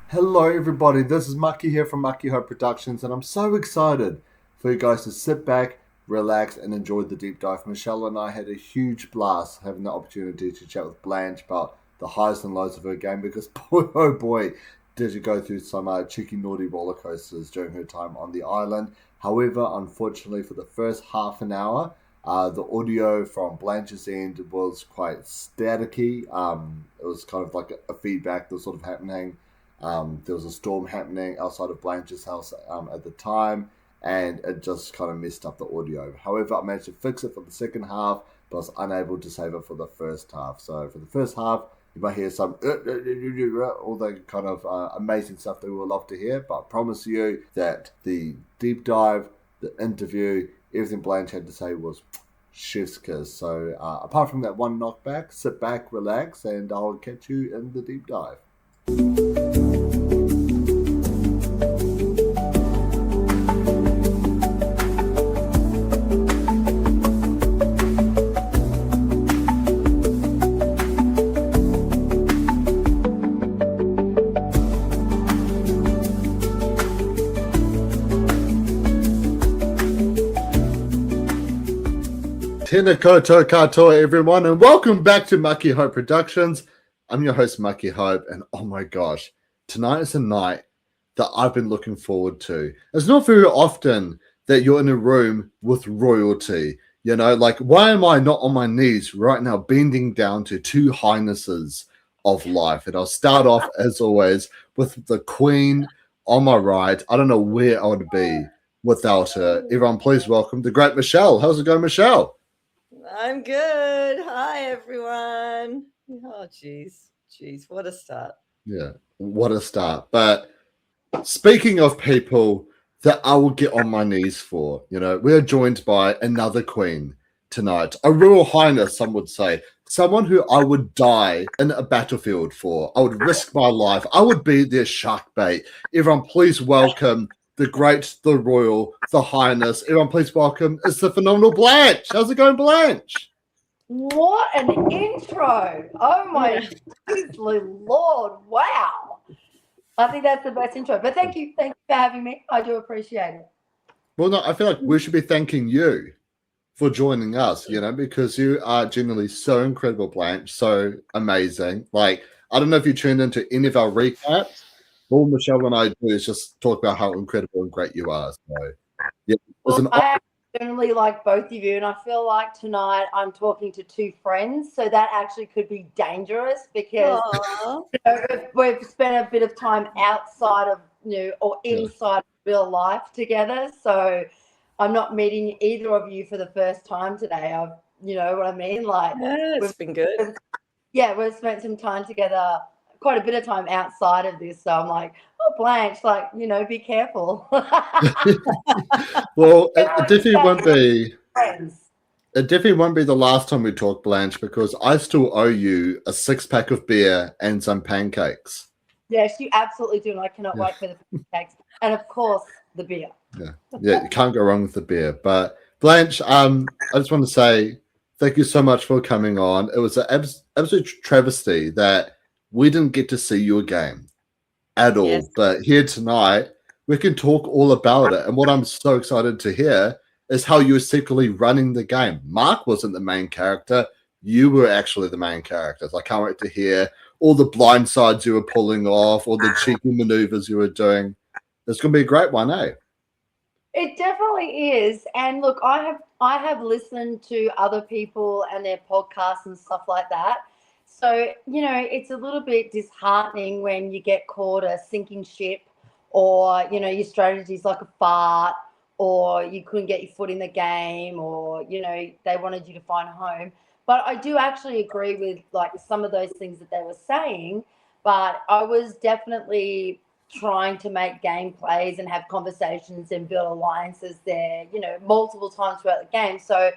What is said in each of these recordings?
Hello, everybody. This is Mucky here from Mucky Hope Productions, and I'm so excited for you guys to sit back, relax, and enjoy the deep dive. Michelle and I had a huge blast having the opportunity to chat with Blanche about the highs and lows of her game because, boy, oh boy, did you go through some cheeky, naughty roller coasters during her time on the island. However, unfortunately, for the first half an hour, the audio from Blanche's end was quite staticky. It was kind of like a feedback that was sort of happening. There was a storm happening outside of Blanche's house at the time, and it just kind of messed up the audio. However, I managed to fix it for the second half, but I was unable to save it for the first half. So for the first half, you might hear some all the kind of amazing stuff that we would love to hear. But I promise you that the deep dive, the interview, everything Blanche had to say was chef's kiss. So apart from that one knockback, sit back, relax, and I'll catch you in the deep dive. Tēnā koutou katoa, everyone, and welcome back to Mucky Hope Productions. I'm your host, Mucky Hope, and oh my gosh, tonight is a night that I've been looking forward to. It's not very often that you're in a room with royalty. You know, like, why am I not on my knees right now, bending down to two highnesses of life? And I'll start off, as always, with the Queen on my right. I don't know where I would be without her. Everyone, please welcome the great Michelle. How's it going, Michelle? I'm good. Hi, everyone. Oh, geez. What a start. Yeah, what a start. But speaking of people that I will get on my knees for, you know, we are joined by another queen tonight, a royal highness, some would say, someone who I would die in a battlefield for. I would risk my life. I would be their shark bait. Everyone, please welcome the great, the royal, the highness. Everyone, please welcome. It's the phenomenal Blanche. How's it going, Blanche? What an intro! Oh my Lord! Wow, I think that's the best intro. But thank you for having me. I do appreciate it. Well, no, I feel like we should be thanking you for joining us, you know, because you are genuinely so incredible, Blanche, so amazing. Like, I don't know if you tuned into any of our recaps. All Michelle and I do is just talk about how incredible and great you are. So, yeah, well, I generally like both of you, and I feel like tonight I'm talking to two friends, so that actually could be dangerous because we've spent a bit of time outside of or inside real life together. So I'm not meeting either of you for the first time today. You know what I mean? Like, it's been good. We've spent some time together, quite a bit of time outside of this. So I'm like, oh, Blanche, like, be careful. Well, it definitely won't be. It definitely won't be the last time we talk, Blanche, because I still owe you a 6-pack of beer and some pancakes. Yes, you absolutely do, and I cannot wait for the pancakes. And of course, the beer. Yeah, you can't go wrong with the beer. But Blanche, I just want to say thank you so much for coming on. It was an absolute travesty that we didn't get to see your game at all. Yes. But here tonight, we can talk all about it. And what I'm so excited to hear is how you were secretly running the game. Mark wasn't the main character. You were actually the main characters. I can't wait to hear all the blind sides you were pulling off, all the cheeky maneuvers you were doing. It's going to be a great one, eh? It definitely is. And look, I have listened to other people and their podcasts and stuff like that. So, it's a little bit disheartening when you get caught a sinking ship, or, your strategy's like a fart, or you couldn't get your foot in the game, or, they wanted you to find home. But I do actually agree with like some of those things that they were saying. But I was definitely trying to make gameplays and have conversations and build alliances there, multiple times throughout the game. So,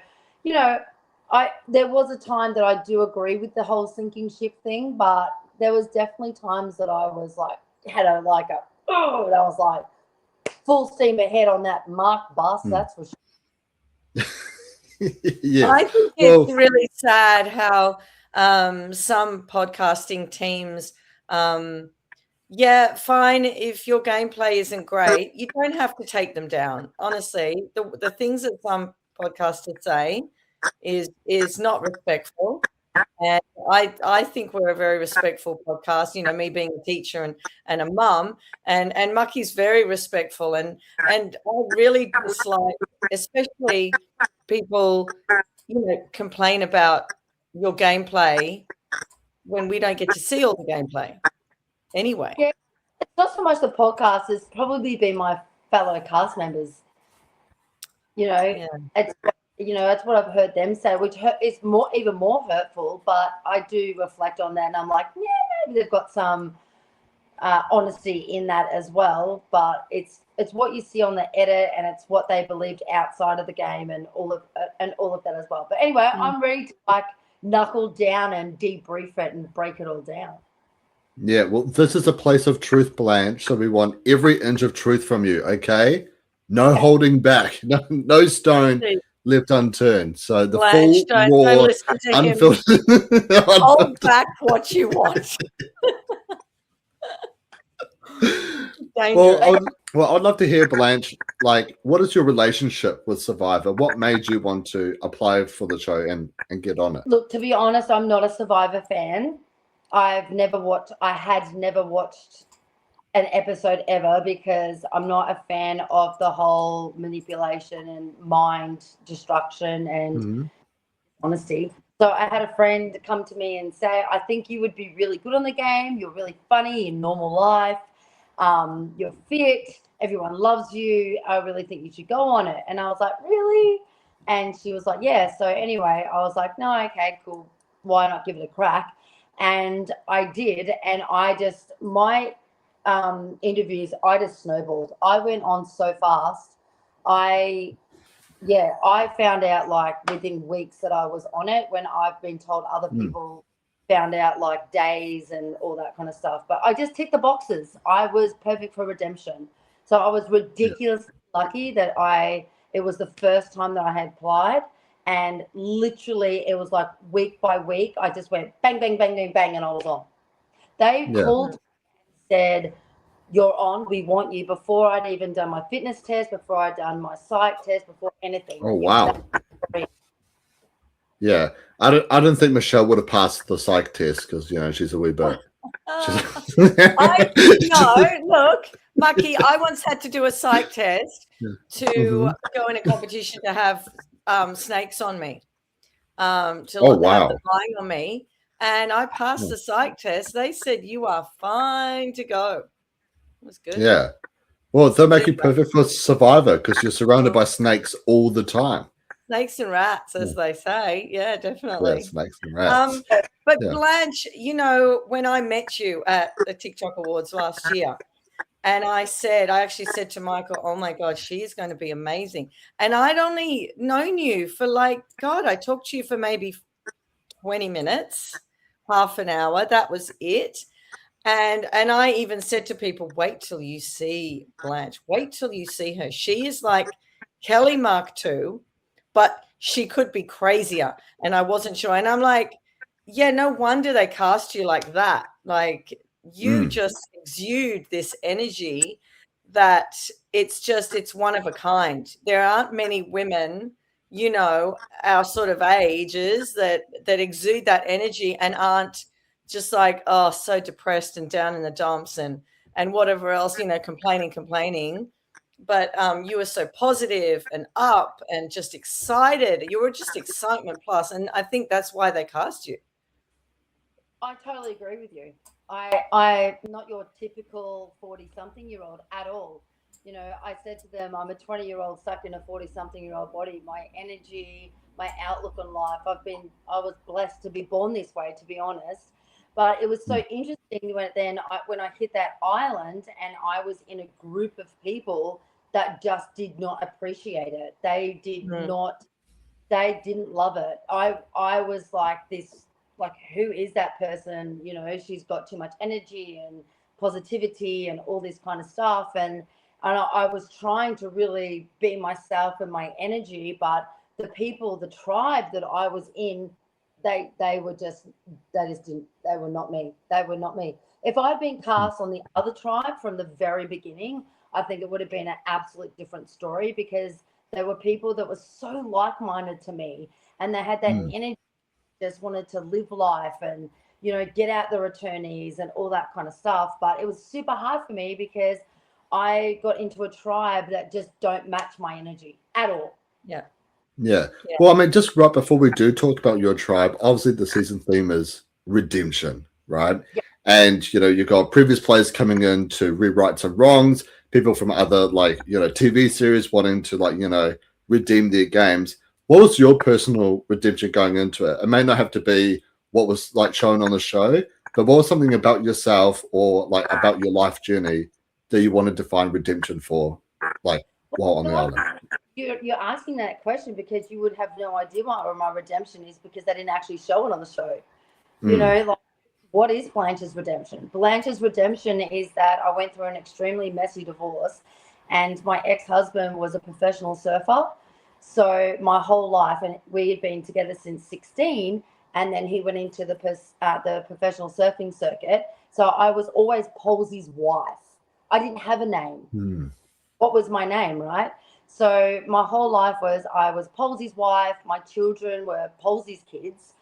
there was a time that I do agree with the whole sinking ship thing, but there was definitely times that I was like, that was like full steam ahead on that Mark bus. That's for sure. Yeah. I think it's really sad how some podcasting teams Yeah, fine. If your gameplay isn't great, you don't have to take them down. Honestly, the things that some podcasters say is not respectful. And I think we're a very respectful podcast, you know, me being a teacher and a mum, and Mucky's very respectful, and I really dislike, especially people, you know, complain about your gameplay when we don't get to see all the gameplay anyway. Yeah, it's not so much the podcast, it's probably been my fellow cast members. You know, Yeah. it's that's what I've heard them say, which is even more hurtful. But I do reflect on that, and I'm like, yeah, maybe they've got some honesty in that as well. But it's what you see on the edit, and it's what they believed outside of the game, and all of that as well. But anyway, I'm ready to like knuckle down and debrief it and break it all down. Yeah, well, this is a place of truth, Blanche. So we want every inch of truth from you. Okay, no holding back, no stone left unturned. So the Blanche, full don't raw, listen to him. unfiltered. Hold back what you want. Well, I'd love to hear, Blanche, like, what is your relationship with Survivor? What made you want to apply for the show and get on it? Look, to be honest, I'm not a Survivor fan. I had never watched an episode ever because I'm not a fan of the whole manipulation and mind destruction and honesty. So I had a friend come to me and say, I think you would be really good on the game. You're really funny in normal life. You're fit. Everyone loves you. I really think you should go on it. And I was like, really? And she was like, yeah. So anyway, I was like, no, okay, cool. Why not give it a crack? And I did. And my interviews, I just snowballed. I went on so fast. I found out like within weeks that I was on it, when I've been told other people found out like days and all that kind of stuff. But I just ticked the boxes. I was perfect for redemption. So I was ridiculously lucky that it was the first time that I had applied. And literally it was like week by week, I just went bang, bang, bang, bang, bang, and I was on. They called and said, you're on, we want you, before I'd even done my fitness test, before I'd done my psych test, before anything. Oh, wow. Yeah. I don't think Michelle would have passed the psych test because, you know, she's a wee bit. Look, Mucky, I once had to do a psych test to go in a competition to have snakes on me, to have them lying on me. And I passed the psych test. They said, you are fine to go. It was good. Yeah. Well, they'll make you perfect for Survivor because you're surrounded by snakes all the time. Snakes and rats, as they say. Yeah, definitely. Yeah, snakes and rats. But Blanche, you know, when I met you at the TikTok Awards last year, and I actually said to Michael, oh my God, she is going to be amazing. And I'd only known you for I talked to you for maybe 20 minutes, half an hour. That was it. And I even said to people, wait till you see Blanche. Wait till you see her. She is like Kelly Mark II, but she could be crazier. And I wasn't sure. And I'm like, yeah, no wonder they cast you like that. Like you just exude this energy that it's one of a kind. There aren't many women, you know, our sort of ages that exude that energy and aren't just like, oh, so depressed and down in the dumps and whatever else, you know, complaining. But you were so positive and up and just excited. You were just excitement plus. And I think that's why they cast you. I totally agree with you. I'm not your typical 40-something-year-old at all. You know, I said to them, I'm a 20-year-old stuck in a 40-something-year-old body. My energy, my outlook on life, I was blessed to be born this way, to be honest. But it was so interesting when I hit that island and I was in a group of people that just did not appreciate it. They didn't love it. I was like this, like, who is that person? You know, she's got too much energy and positivity and all this kind of stuff. And I was trying to really be myself and my energy, but the people, the tribe that I was in, they were not me. They were not me. If I'd been cast on the other tribe from the very beginning, I think it would have been an absolute different story, because there were people that were so like-minded to me, and they had that energy, just wanted to live life and, you know, get out the returnees and all that kind of stuff. But it was super hard for me because I got into a tribe that just don't match my energy at all. Yeah. Yeah. Well, I mean, just right before we do talk about your tribe, obviously the season theme is redemption, right? Yeah. And, you know, you've got previous players coming in to rewrite some wrongs, people from other, like, you know, TV series wanting to, like, you know, redeem their games. What was your personal redemption going into it? It may not have to be what was, like, shown on the show, but what was something about yourself or, like, about your life journey that you wanted to find redemption for, like, while on the island? You're asking that question because you would have no idea what my redemption is, because they didn't actually show it on the show. You know, like, what is Blanche's redemption? Blanche's redemption is that I went through an extremely messy divorce, and my ex-husband was a professional surfer. So my whole life, and we had been together since 16, and then he went into the professional surfing circuit. So I was always Palsy's wife. I didn't have a name. What was my name, right? So my whole life was, I was Palsy's wife. My children were Palsy's kids.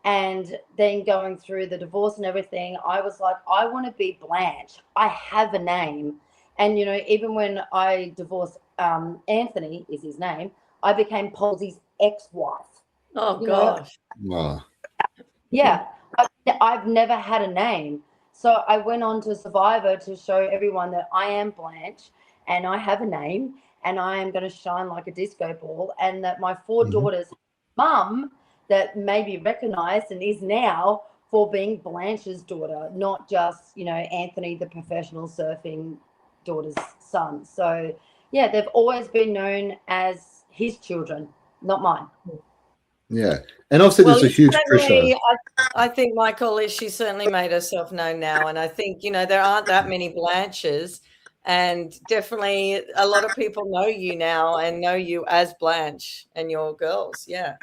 And then going through the divorce and everything, I was like, I want to be Blanche. I have a name. And, you know, even when I divorced, Anthony is his name, I became Palsy's ex-wife. Oh, gosh. Wow. Yeah. I've never had a name. So I went on to Survivor to show everyone that I am Blanche and I have a name and I am going to shine like a disco ball, and that my 4 daughters' mum that may be recognized and is now for being Blanche's daughter, not just, you know, Anthony, the professional surfing daughter's son. So, yeah, they've always been known as his children, not mine. Yeah. And obviously there's a huge pressure. I think, Michael, she certainly made herself known now. And I think, you know, there aren't that many Blanches. And definitely a lot of people know you now and know you as Blanche and your girls. Yeah.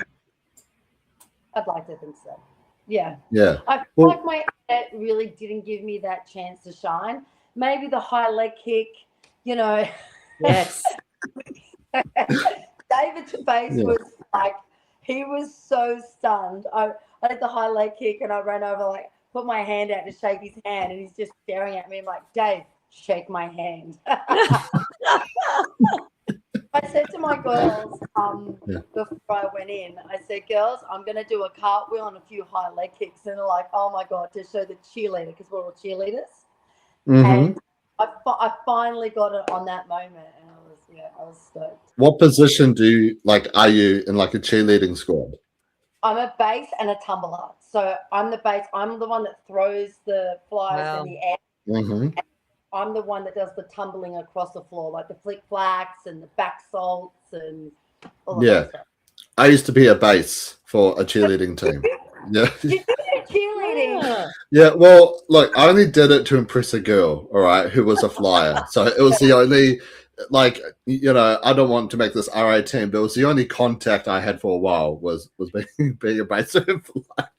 I'd like to think so. Yeah. Yeah. I feel like my internet really didn't give me that chance to shine. Maybe the high leg kick, you know. Yes. David's face was like, he was so stunned. I did the high leg kick and I ran over, like, put my hand out to shake his hand, and he's just staring at me. I'm like, Dave, shake my hand. I said to my girls before I went in, I said, girls, I'm going to do a cartwheel and a few high leg kicks. And they're like, oh, my God, to show the cheerleader, because we're all cheerleaders. And I finally got it on that moment. And I was stoked. What position are you in, like, a cheerleading squad? I'm a base and a tumbler. So I'm the base. I'm the one that throws the flyers in the air. And I'm the one that does the tumbling across the floor, like the flick flacks and the back salts and all that stuff. I used to be a base for a cheerleading team. Yeah. You did cheerleading. Yeah, well, look, I only did it to impress a girl, all right, who was a flyer. So it was the only, like, you know, I don't want to make this RA team, but it was the only contact I had for a while was being a base and flyer.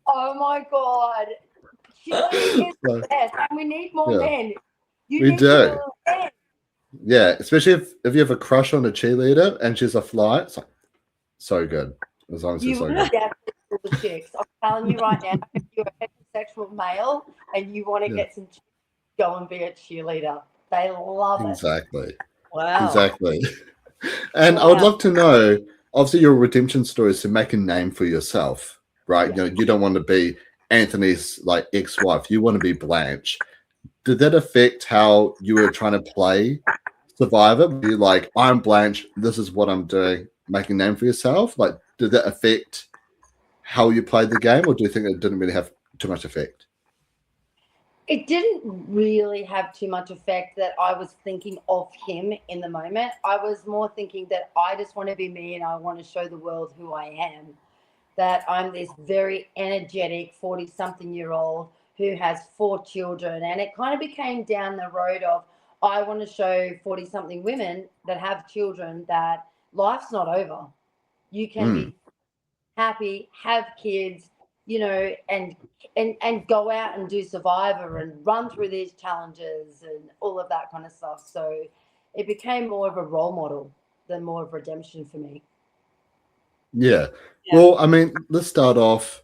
Oh, my God. Cheerleading is the best. And we need more men. We do. Yeah, especially if you have a crush on a cheerleader and she's a flyer. It's like, so good. As long as it's so good. The chicks. I'm telling you right now, if you're a heterosexual male and you want to get some chicks, go and be a cheerleader. They love it. Exactly. Wow. Exactly. And I would love to know, obviously your redemption story is to make a name for yourself, right? You know, you don't want to be Anthony's, like, ex-wife. You want to be Blanche. Did that affect how you were trying to play Survivor? Were you like, I'm Blanche, this is what I'm doing, making a name for yourself? Like, did that affect how you played the game, or do you think it didn't really have too much effect? It didn't really have too much effect that I was thinking of him in the moment. I was more thinking that I just want to be me and I want to show the world who I am. That I'm this very energetic 40-something-year-old who has 4 children. And it kind of became down the road of, I want to show 40-something women that have children that life's not over. You can be happy, have kids, and go out and do Survivor and run through these challenges and all of that kind of stuff. So it became more of a role model than more of redemption for me. Yeah. Well, I mean, let's start off.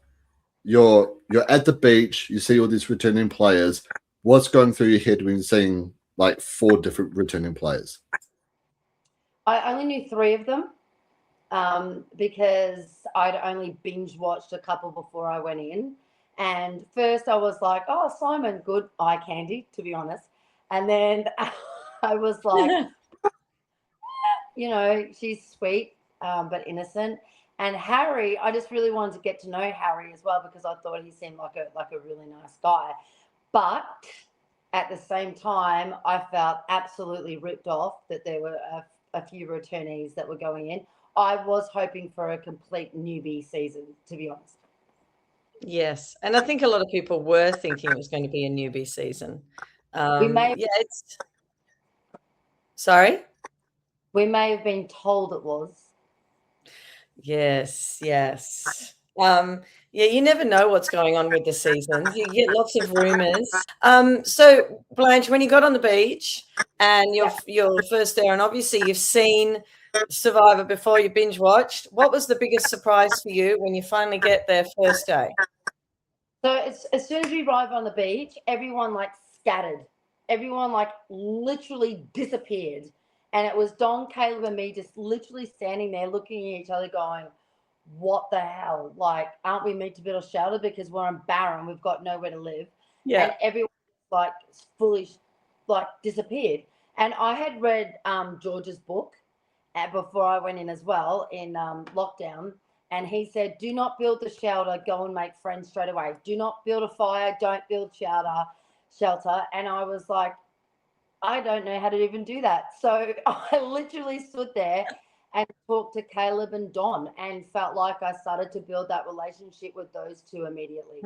You're at the beach. You see all these returning players. What's going through your head when you're seeing like 4 different returning players? I only knew 3 of them because I'd only binge watched a couple before I went in. And first I was like, oh, Simon, good eye candy, to be honest. And then I was like, she's sweet, but innocent. And Harry, I just really wanted to get to know Harry as well because I thought he seemed like a really nice guy. But at the same time, I felt absolutely ripped off that there were a few returnees that were going in. I was hoping for a complete newbie season, to be honest. Yes, and I think a lot of people were thinking it was going to be a newbie season. Sorry? We may have been told it was. Yes. Yeah, you never know what's going on with the seasons. You get lots of rumors. So Blanche, when you got on the beach and you're first there, and obviously you've seen Survivor before, you binge watched. What was the biggest surprise for you when you finally get there first day? So as soon as we arrived on the beach, everyone scattered. Everyone literally disappeared. And it was Don, Caleb, and me just literally standing there looking at each other going, what the hell? Aren't we meant to build a shelter because we're on Barren? We've got nowhere to live. Yeah. And everyone fully disappeared. And I had read George's book before I went in as well in lockdown. And he said, do not build the shelter, go and make friends straight away. Do not build a fire, don't build shelter. And I was like, I don't know how to even do that. So I literally stood there and talked to Caleb and Don and felt like I started to build that relationship with those 2 immediately.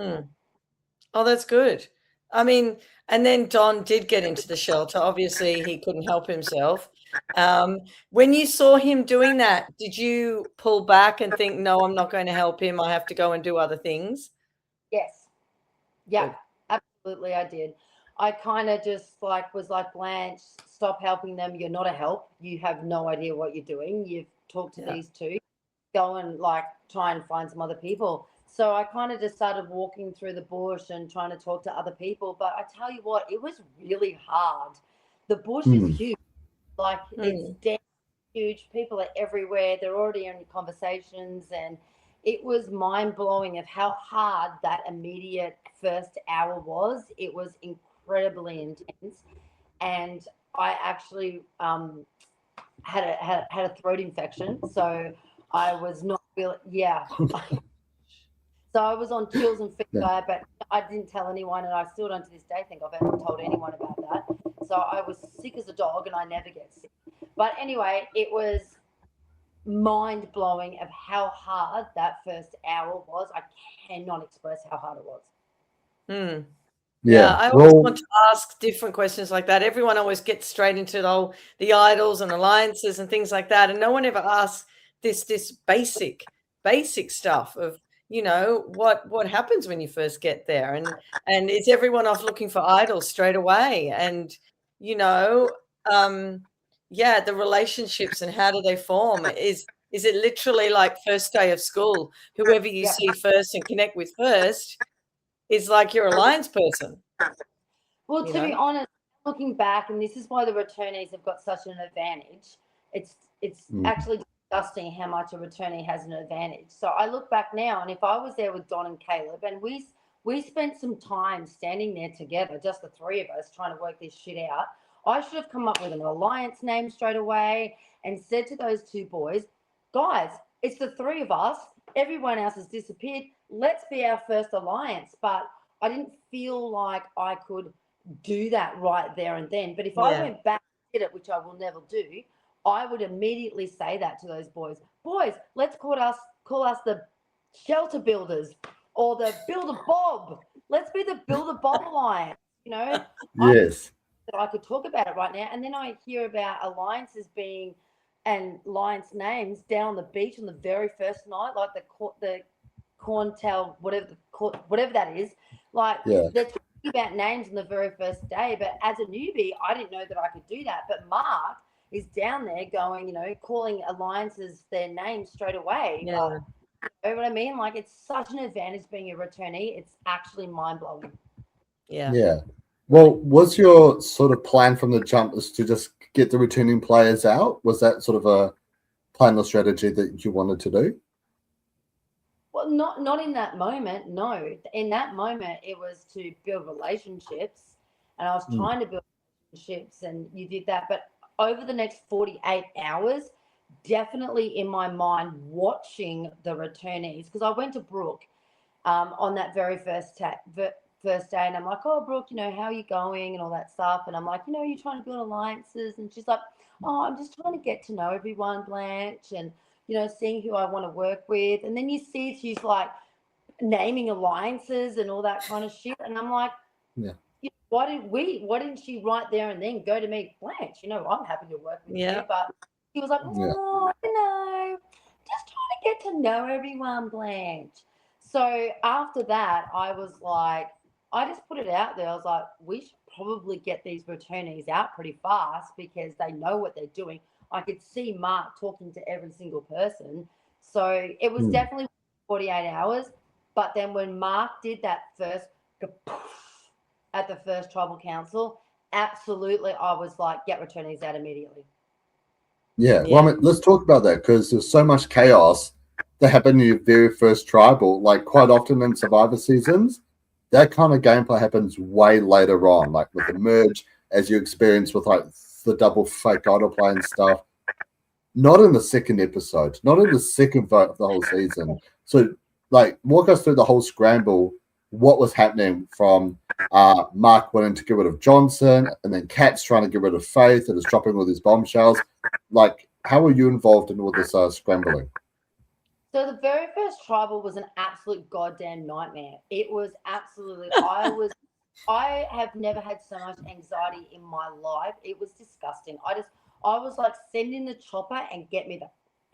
Oh, that's good. I mean, and then Don did get into the shelter. Obviously, he couldn't help himself. When you saw him doing that, did you pull back and think, no, I'm not going to help him. I have to go and do other things? Yes. Yeah, absolutely I did. I kind of just was like, Blanche, stop helping them. You're not a help. You have no idea what you're doing. You've talked to these 2. Go and try and find some other people. So I kind of just started walking through the bush and trying to talk to other people. But I tell you what, it was really hard. The bush is huge. It's damn huge. People are everywhere. They're already in conversations. And it was mind-blowing of how hard that immediate first hour was. It was incredibly intense. And I actually had a throat infection. So I was not feeling, So I was on chills and fever, but I didn't tell anyone, and I still don't to this day think I've ever told anyone about that. So I was sick as a dog, and I never get sick. But anyway, it was mind-blowing of how hard that first hour was. I cannot express how hard it was. Yeah, I always want to ask different questions like that. Everyone always gets straight into the idols and alliances and things like that, and no one ever asks this basic stuff of what happens when you first get there, and is everyone off looking for idols straight away, and the relationships and how do they form? Is it literally like first day of school? Whoever you see first and connect with first is like your alliance person. Well, to be honest, looking back, and this is why the returnees have got such an advantage, it's actually disgusting how much a returnee has an advantage. So I look back now, and if I was there with Don and Caleb, and we spent some time standing there together, just the 3 of us trying to work this shit out, I should have come up with an alliance name straight away and said to those 2 boys, guys, it's the 3 of us. Everyone else has disappeared. Let's be our first alliance. But I didn't feel like I could do that right there and then. But if I went back and did it, which I will never do, I would immediately say that to those boys. Boys, let's call us the shelter builders or the Builder Bob. Let's be the Builder Bob alliance, Yes. I could talk about it right now. And then I hear about alliances and alliance names down on the beach on the very first night, like the Corntel, whatever that is. Like Yeah. they're talking about names on the very first day, but as a newbie, I didn't know that I could do that. But Mark is down there going, calling alliances their names straight away. Yeah. Like, you know what I mean? Like it's such an advantage being a returnee. It's actually mind blowing. Yeah. Yeah. Well, was your sort of plan from the jump is to just get the returning players out? Was that sort of a plan or strategy that you wanted to do? Well, not in that moment. No, in that moment, it was to build relationships, and I was Mm. trying to build relationships, and you did that. But over the next 48 hours, definitely in my mind, watching the returnees, because I went to Brooke on that very first day, and I'm like, oh, Brooke, how are you going, and all that stuff, and I'm like, you're trying to build alliances, and she's like, oh, I'm just trying to get to know everyone, Blanche, and seeing who I want to work with. And then you see she's like naming alliances and all that kind of shit. And I'm like, Yeah. why didn't she right there and then go to me, Blanche? I'm happy to work with you. But she was like, oh, just trying to get to know everyone, Blanche. So after that, I was like, I just put it out there. I was like, we should probably get these returnees out pretty fast because they know what they're doing. I could see Mark talking to every single person. So it was definitely 48 hours. But then when Mark did that first at the first tribal council, absolutely, I was like, get returnees out immediately. Yeah. Well, I mean, let's talk about that because there's so much chaos that happened in your very first tribal. Like quite often in Survivor seasons, that kind of gameplay happens way later on, like with the merge, as you experience with like the double fake autoplay and stuff. Not in the second episode, not in the second vote of the whole season. So, like, walk us through the whole scramble. What was happening from Mark wanting to get rid of Johnson, and then Kat's trying to get rid of Faith, and is dropping all these bombshells. Like, how were you involved in all this scrambling? So the very first tribal was an absolute goddamn nightmare. It was absolutely. I have never had so much anxiety in my life. It was disgusting. I was like, send in the chopper and get me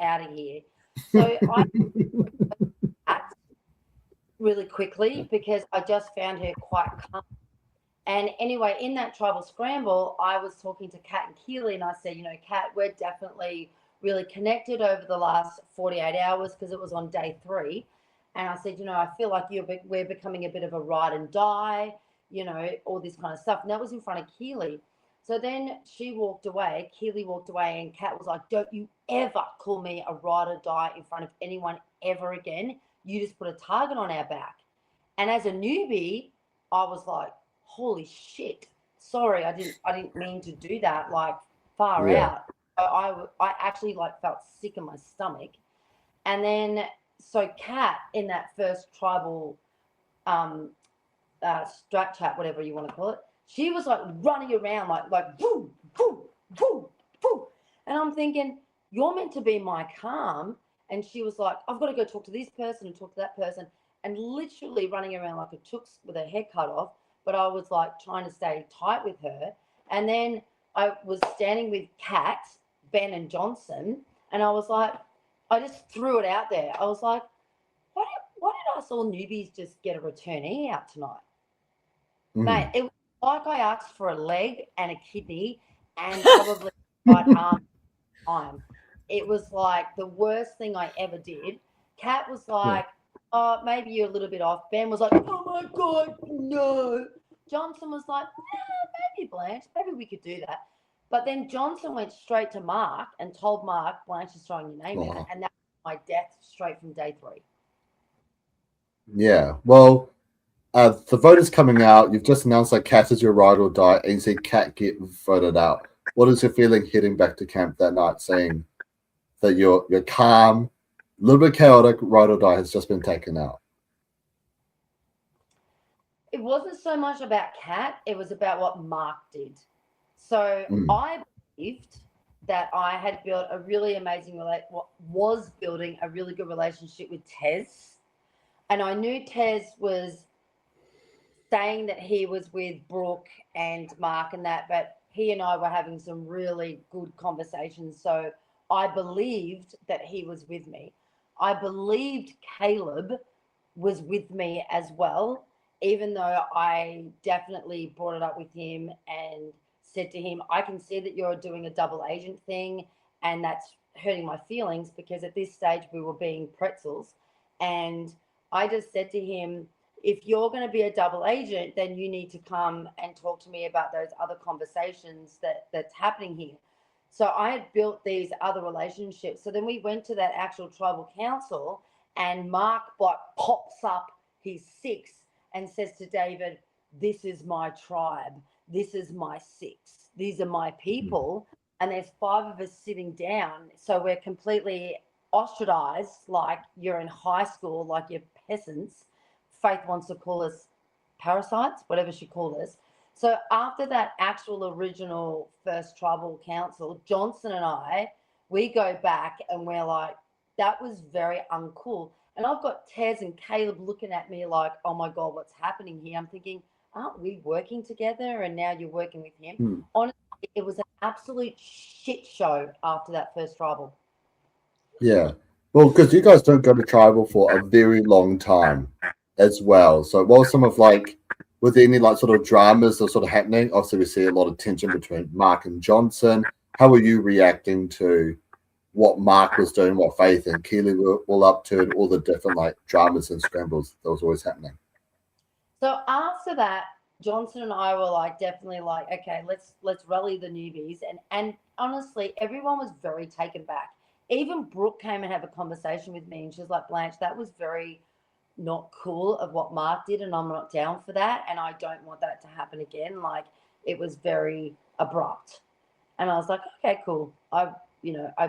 out of here. So I act really quickly because I just found her quite calm. And anyway, in that tribal scramble, I was talking to Kat and Keely, and I said, Kat, we're definitely really connected over the last 48 hours because it was on day 3. And I said, I feel like we're becoming a bit of a ride and die, all this kind of stuff. And that was in front of Keely. So then she walked away, Keely walked away, and Kat was like, don't you ever call me a ride or die in front of anyone ever again. You just put a target on our back. And as a newbie, I was like, holy shit, sorry, I didn't mean to do that, like far out. So I actually like felt sick in my stomach. And then so Kat in that first tribal strat chat, whatever you want to call it, she was like running around like boom, boom, boom, boom. And I'm thinking, you're meant to be my calm. And she was like, I've got to go talk to this person and talk to that person, and literally running around like a tooks with her head cut off. But I was like trying to stay tight with her. And then I was standing with Kat, Ben, and Johnson, and I was like, I just threw it out there. I was like, why did us all newbies just get a returnee out tonight? Mate, it was like I asked for a leg and a kidney and probably right arm. It was like the worst thing I ever did. Kat was like, oh, maybe you're a little bit off. Ben was like, oh my God, no. Johnson was like, maybe Blanche, maybe we could do that. But then Johnson went straight to Mark and told Mark, Blanche is throwing your name out. And that was my death straight from day 3. Yeah. Well, the vote is coming out. You've just announced that Kat is your ride or die, and you see Kat get voted out. What is your feeling heading back to camp that night, saying that you're calm, a little bit chaotic, ride or die has just been taken out? It wasn't so much about Kat, it was about what Mark did. So I believed that I had built a really amazing was building a really good relationship with Tez. And I knew Tez was saying that he was with Brooke and Mark and that, but he and I were having some really good conversations. So I believed that he was with me. I believed Caleb was with me as well, even though I definitely brought it up with him and said to him, I can see that you're doing a double agent thing, and that's hurting my feelings, because at this stage we were being pretzels. And I just said to him, if you're going to be a double agent, then you need to come and talk to me about those other conversations that's happening here. So I had built these other relationships. So then we went to that actual tribal council, and Mark like pops up his six and says to David, this is my tribe. This is my six. These are my people. And there's 5 of us sitting down. So we're completely ostracized, like you're in high school, like you're peasants. Faith wants to call us parasites, whatever she called us. So after that actual original first tribal council, Johnson and I, we go back and we're like, that was very uncool. And I've got Tez and Caleb looking at me like, oh my God, what's happening here? I'm thinking, aren't we working together? And now you're working with him. Honestly, it was an absolute shit show after that first tribal. Yeah. Well, because you guys don't go to tribal for a very long time as well. So what was some of like, were there any like sort of dramas that sort of happening? Obviously, we see a lot of tension between Mark and Johnson. How were you reacting to what Mark was doing, what Faith and Keely were all up to, and all the different like dramas and scrambles that was always happening? So after that, Johnson and I were like definitely like, okay, let's rally the newbies. And honestly, everyone was very taken back. Even Brooke came and had a conversation with me, and she was like, Blanche, that was very not cool of what Mark did, and I'm not down for that, and I don't want that to happen again. Like, it was very abrupt. And I was like, okay, cool. I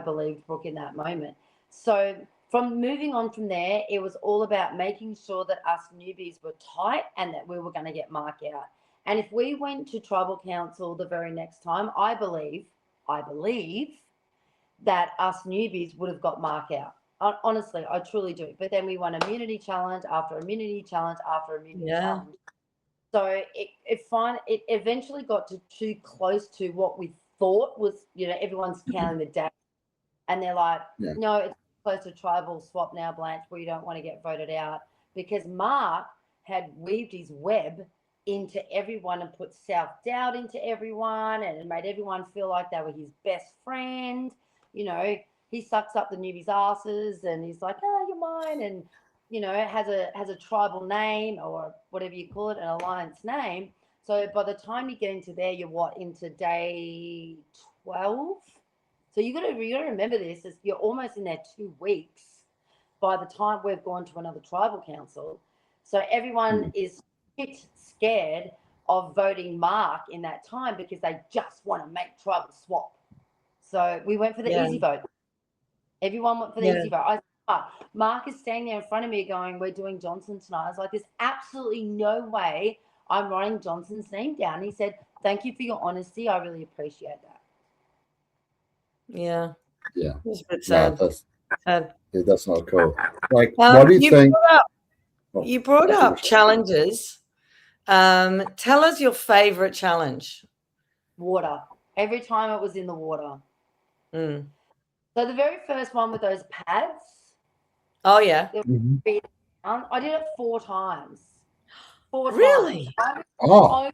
believed Brooke in that moment. So from moving on from there, it was all about making sure that us newbies were tight and that we were going to get Mark out. And if we went to tribal council the very next time, I believe that us newbies would have got Mark out. Honestly, I truly do. But then we won immunity challenge after immunity challenge after immunity challenge. So it eventually got to too close to what we thought was, everyone's counting the days. And they're like, no, it's close to tribal swap now, Blanche, where you don't want to get voted out. Because Mark had weaved his web into everyone and put self-doubt into everyone, and it made everyone feel like they were his best friend. He sucks up the newbies' asses, and he's like, oh, you're mine, and has a tribal name, or whatever you call it, an alliance name. So by the time you get into there, you're into day 12. So you got to remember this, is you're almost in there 2 weeks by the time we've gone to another tribal council. So everyone is shit scared of voting Mark in that time, because they just want to make tribal swap. So we went for the easy vote. Everyone went for the easy vote. Mark is standing there in front of me going, we're doing Johnson tonight. I was like, there's absolutely no way I'm writing Johnson's name down. He said, thank you for your honesty. I really appreciate that. Yeah. Yeah. It was a bit sad. That's not cool. Like, what do you think? You brought up challenges. Tell us your favorite challenge. Water. Every time it was in the water. So the very first one with those pads. Oh, yeah. I did it 4 times. 4 times. Really? I was the only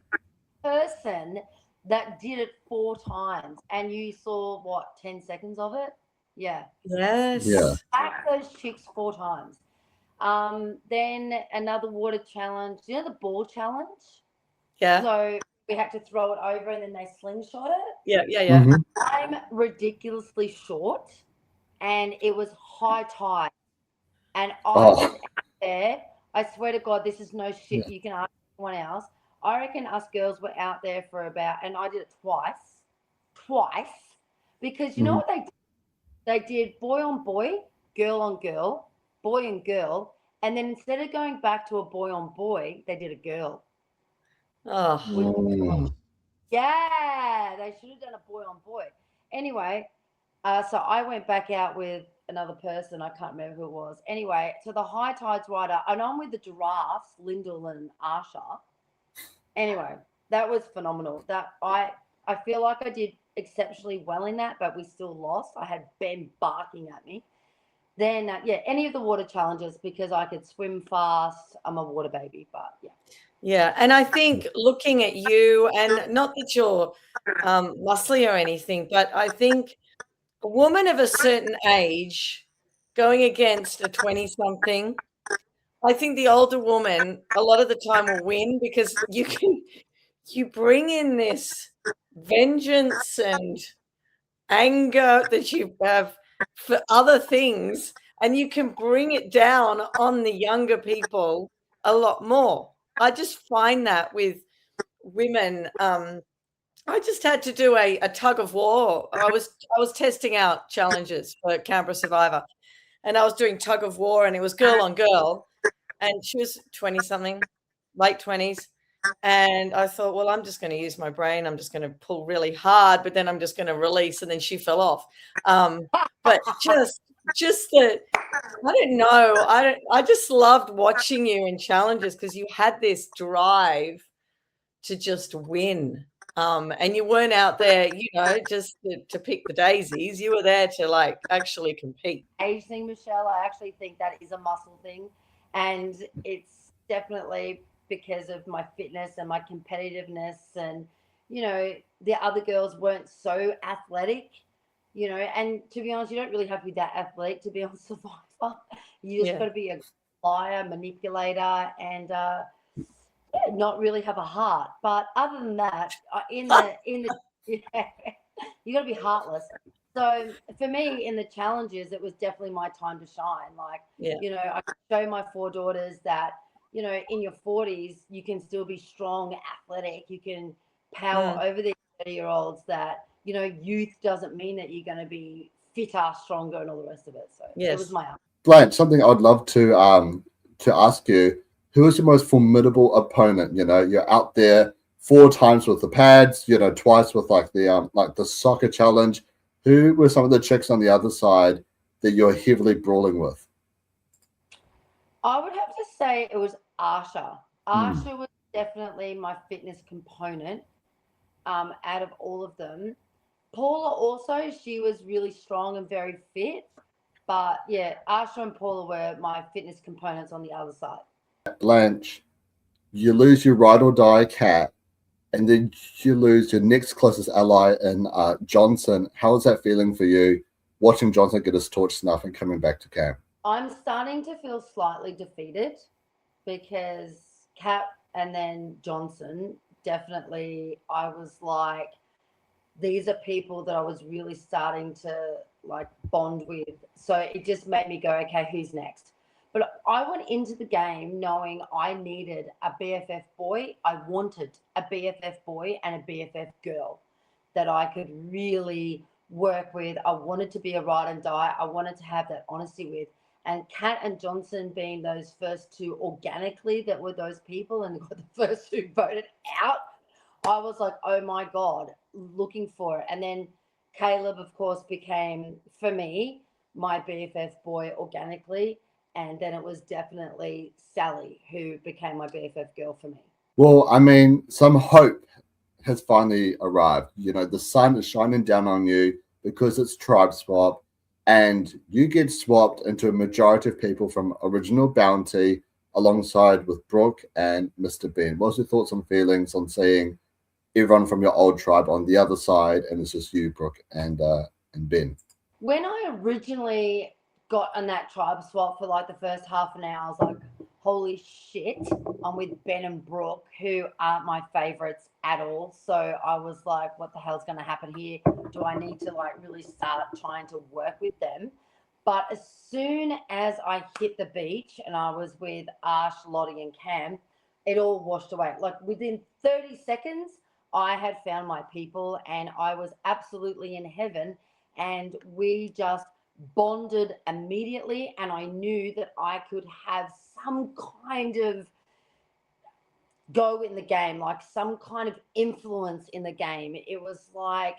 person that did it 4 times. And you saw, 10 seconds of it? Yeah. Yes. Yeah. Back those chicks 4 times. Then another water challenge. You know the ball challenge? Yeah. So we had to throw it over and then they slingshot it. Yeah. I'm ridiculously short, and it was high tide. And I was out there. I swear to God, this is no shit. You can ask anyone else. I reckon us girls were out there for about, and I did it twice, because you know what they did? They did boy on boy, girl on girl, boy and girl, and then instead of going back to a boy on boy, they did a girl. Yeah, they should have done a boy on boy. Anyway, so I went back out with another person. I can't remember who it was. Anyway, so the high tides rider, and I'm with the giraffes, Lyndall and Arsha. Anyway, that was phenomenal. That I feel like I did exceptionally well in that, but we still lost. I had Ben barking at me. then any of the water challenges, because I could swim fast. I'm a water baby, but yeah. Yeah, and I think looking at you, and not that you're muscly or anything, but I think a woman of a certain age going against a 20-something, I think the older woman a lot of the time will win, because you bring in this vengeance and anger that you have for other things, and you can bring it down on the younger people a lot more. I just find that with women. I just had to do a tug of war. I was testing out challenges for Canberra Survivor, and I was doing tug of war, and it was girl on girl, and she was 20 something, late 20s. And I thought, well, I'm just going to use my brain. I'm just going to pull really hard, but then I'm just going to release, and then she fell off. But just the, I don't know. I just loved watching you in challenges, because you had this drive to just win. And you weren't out there, just to pick the daisies. You were there to like actually compete. Age thing, Michelle, I actually think that is a muscle thing, and it's definitely because of my fitness and my competitiveness, and the other girls weren't so athletic, and to be honest, you don't really have to be that athletic to be on Survivor. You just got to be a liar, manipulator, and not really have a heart. But other than that, in the you got to be heartless. So for me, in the challenges, it was definitely my time to shine. Like, I could show my 4 daughters that, in your 40s, you can still be strong, athletic. You can power over these 30-year-olds, that, youth doesn't mean that you're going to be fitter, stronger, and all the rest of it. So it was my Blanche, something I'd love to ask you. Who is your most formidable opponent? You're out there 4 times with the pads, twice with like the soccer challenge. Who were some of the chicks on the other side that you're heavily brawling with? I would have to say it was Arsha. Arsha was definitely my fitness component out of all of them. Paula also, she was really strong and very fit. But yeah, Arsha and Paula were my fitness components on the other side. Blanche, you lose your ride or die cat, and then you lose your next closest ally in Johnson. How is that feeling for you, watching Johnson get his torch snuff and coming back to camp? I'm starting to feel slightly defeated, because Kat and then Johnson, definitely I was like, these are people that I was really starting to like bond with. So it just made me go, okay, who's next? But I went into the game knowing I needed a BFF boy. I wanted a BFF boy and a BFF girl that I could really work with. I wanted to be a ride and die. I wanted to have that honesty with. And Kat and Johnson being those first 2 organically that were those people, and got the first 2 voted out, I was like, oh my God, looking for it. And then Caleb, of course, became, for me, my BFF boy organically. And then it was definitely Sally who became my BFF girl for me. Well, I mean, some hope has finally arrived. The sun is shining down on you because it's tribe swap, and you get swapped into a majority of people from Original Bounty alongside with Brooke and Mr. Ben. What's your thoughts and feelings on seeing everyone from your old tribe on the other side, and it's just you, Brooke, and Ben? When I originally got on that tribe swap for like the first half an hour, I was like, holy shit, I'm with Ben and Brooke, who aren't my favorites at all. So I was like, what the hell's going to happen here? Do I need to like really start trying to work with them? But as soon as I hit the beach and I was with Ash, Lottie and Cam, it all washed away. Like within 30 seconds, I had found my people and I was absolutely in heaven, and we just bonded immediately, and I knew that I could have some kind of go in the game, like some kind of influence in the game. It was like,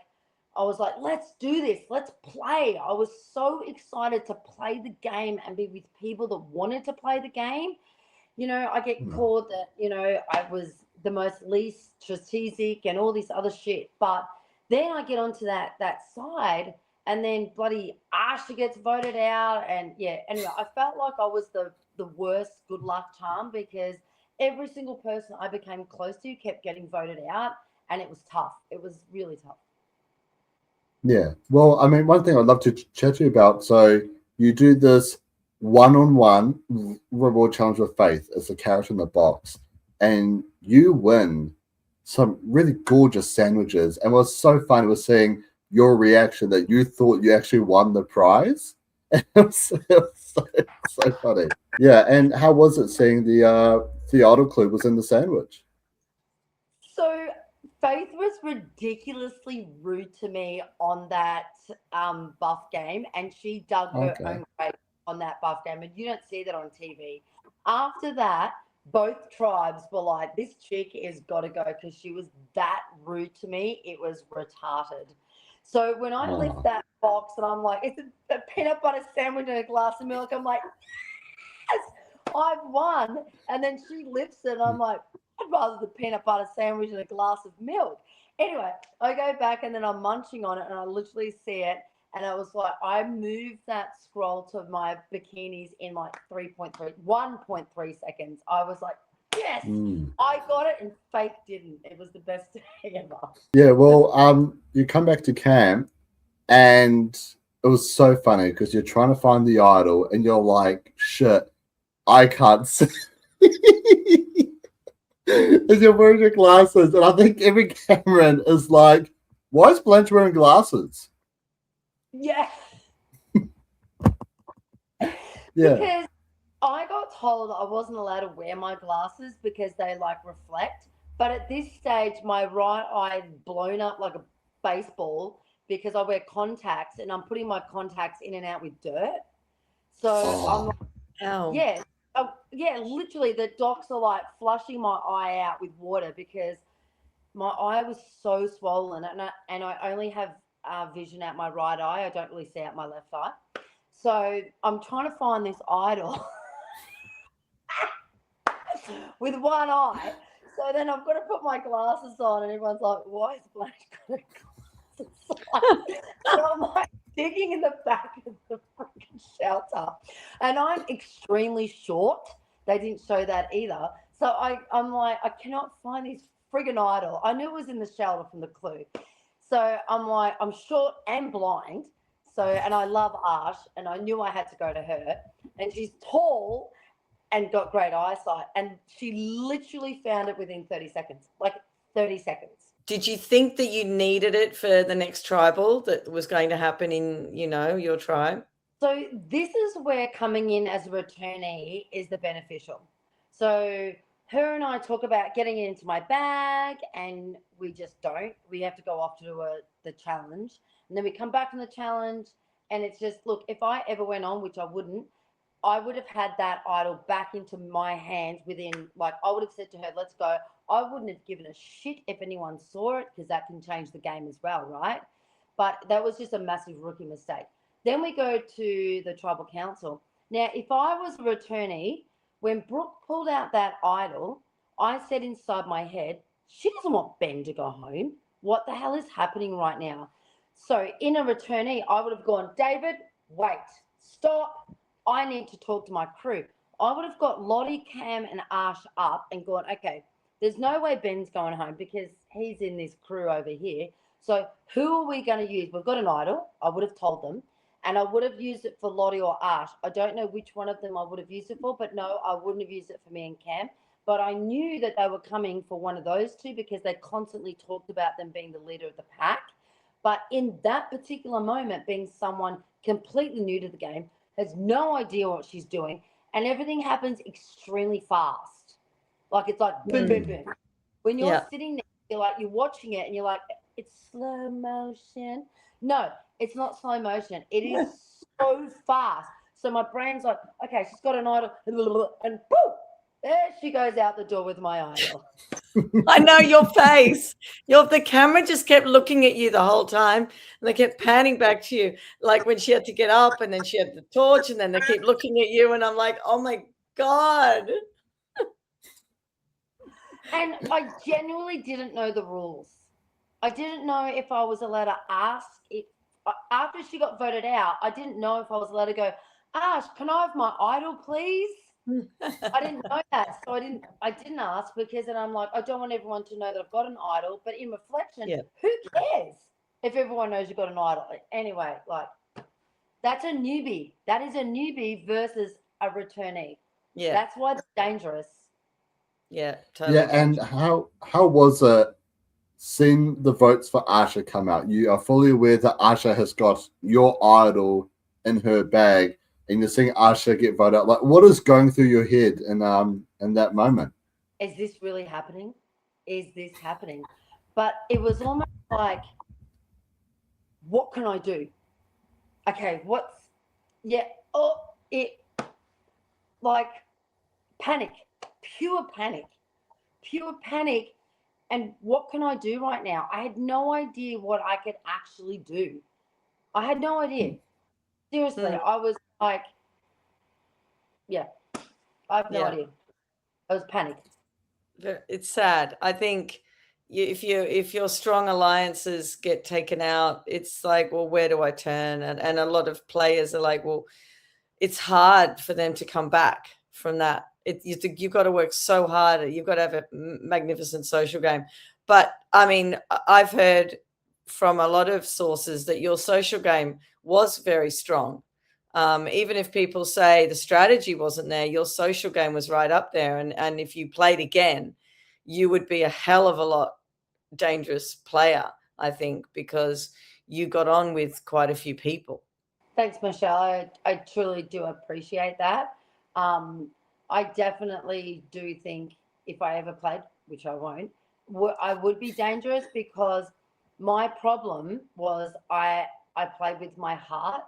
I was like, let's do this, let's play. I was so excited to play the game and be with people that wanted to play the game. I get called that, I was the most least strategic and all this other shit. But then I get onto that side, and then bloody Asha gets voted out, and yeah. Anyway, I felt like I was the worst good luck charm because every single person I became close to kept getting voted out, and it was tough. It was really tough. Yeah. Well, I mean, one thing I'd love to chat to you about. So you do this one-on-one reward challenge with Faith as the carrot in the box, and you win some really gorgeous sandwiches. And what's so funny was seeing your reaction that you thought you actually won the prize. It was so funny. Yeah. And how was it seeing the idol clue was in the sandwich? So Faith was ridiculously rude to me on that buff game, and she dug her Okay. own grave on that buff game, and you don't see that on TV. After that, both tribes were like, "This chick is got to go," because she was that rude to me. It was retarded. So when I lift Oh. that box and I'm like, "It's a peanut butter sandwich and a glass of milk," I'm like, "Yes, I've won." And then she lifts it, and I'm like, "I'd rather the peanut butter sandwich and a glass of milk." Anyway, I go back and then I'm munching on it and I literally see it. And I was like, I moved that scroll to my bikinis in like 1.3 seconds. I was like, yes, Mm. I got it. And Faith didn't. It was the best day ever. Yeah. Well, you come back to camp. And it was so funny because you're trying to find the idol and you're like, shit, I can't see. As you're wearing your glasses. And I think every Cameron is like, why is Blanche wearing glasses? Yeah. Yeah. Because I got told I wasn't allowed to wear my glasses because they like reflect. But at this stage, my right eye blown up like a baseball because I wear contacts and I'm putting my contacts in and out with dirt. So I'm like, Ow. yeah, yeah, literally the docs are like flushing my eye out with water because my eye was so swollen, and I only have vision out my right eye. I don't really see out my left eye. So I'm trying to find this idol with one eye. So then I've got to put my glasses on, and everyone's like, "Why is Blanche got her glasses on?" And I'm like digging in the back of the freaking shelter, and I'm extremely short. They didn't show that either. So I'm like, I cannot find this friggin' idol. I knew it was in the shelter from the clue. So I'm like, I'm short and blind. So, and I love Ash, and I knew I had to go to her. And she's tall and got great eyesight. And she literally found it within 30 seconds, like 30 seconds. Did you think that you needed it for the next tribal that was going to happen in, your tribe? So this is where coming in as a returnee is the beneficial. So her and I talk about getting it into my bag, and we just don't. We have to go off to do the challenge, and then we come back from the challenge, and it's just, look, if I ever went on, which I wouldn't, I would have had that idol back into my hands within, like, I would have said to her, let's go. I wouldn't have given a shit if anyone saw it because that can change the game as well, right? But that was just a massive rookie mistake. Then we go to the tribal council. Now, if I was a returnee, when Brooke pulled out that idol, I said inside my head, she doesn't want Ben to go home. What the hell is happening right now? So in a returnee, I would have gone, David, wait, stop. I need to talk to my crew. I would have got Lottie, Cam, and Ash up and gone, okay, there's no way Ben's going home because he's in this crew over here. So who are we going to use? We've got an idol. I would have told them. And I would have used it for Lottie or Ash. I don't know which one of them I would have used it for, but no, I wouldn't have used it for me and Cam. But I knew that they were coming for one of those two because they constantly talked about them being the leader of the pack. But in that particular moment, being someone completely new to the game, has no idea what she's doing, and everything happens extremely fast. Like it's like boom, boom, boom. When you're sitting there, you're watching it and you're like, it's slow motion. No, it's not slow motion. It is so fast. So my brain's like, okay, she's got an idol, and boom, there she goes out the door with my idol. I know your face. The camera just kept looking at you the whole time, and they kept panning back to you, like when she had to get up, and then she had the torch, and then they keep looking at you, and I'm like, oh my God. And I genuinely didn't know the rules. I didn't know if I was allowed to ask after she got voted out, I didn't know if I was allowed to go, Ash, can I have my idol, please? I didn't know that, so I didn't ask, because then I'm like, I don't want everyone to know that I've got an idol. But in reflection, who cares if everyone knows you've got an idol? Anyway, like, that's a newbie. That is a newbie versus a returnee. Yeah. That's why it's dangerous. Yeah, totally. Yeah, and how was it seeing the votes for Asha come out? You are fully aware that Asha has got your idol in her bag, and you're seeing Asha get voted out. Like, what is going through your head in that moment? Is this really happening? Is this happening? But it was almost like, what can I do? Okay, like panic, pure panic. And what can I do right now? I had no idea what I could actually do. I had no idea. Seriously, I was like, I have no idea. I was panicked. It's sad. I think if your strong alliances get taken out, it's like, well, where do I turn? And a lot of players are like, well, it's hard for them to come back from that. You've got to work so hard. You've got to have a magnificent social game. But I mean, I've heard from a lot of sources that your social game was very strong. Even if people say the strategy wasn't there, your social game was right up there. And if you played again, you would be a hell of a lot dangerous player, I think, because you got on with quite a few people. Thanks, Michelle. I truly do appreciate that. I definitely do think if I ever played, which I won't, I would be dangerous, because my problem was I played with my heart,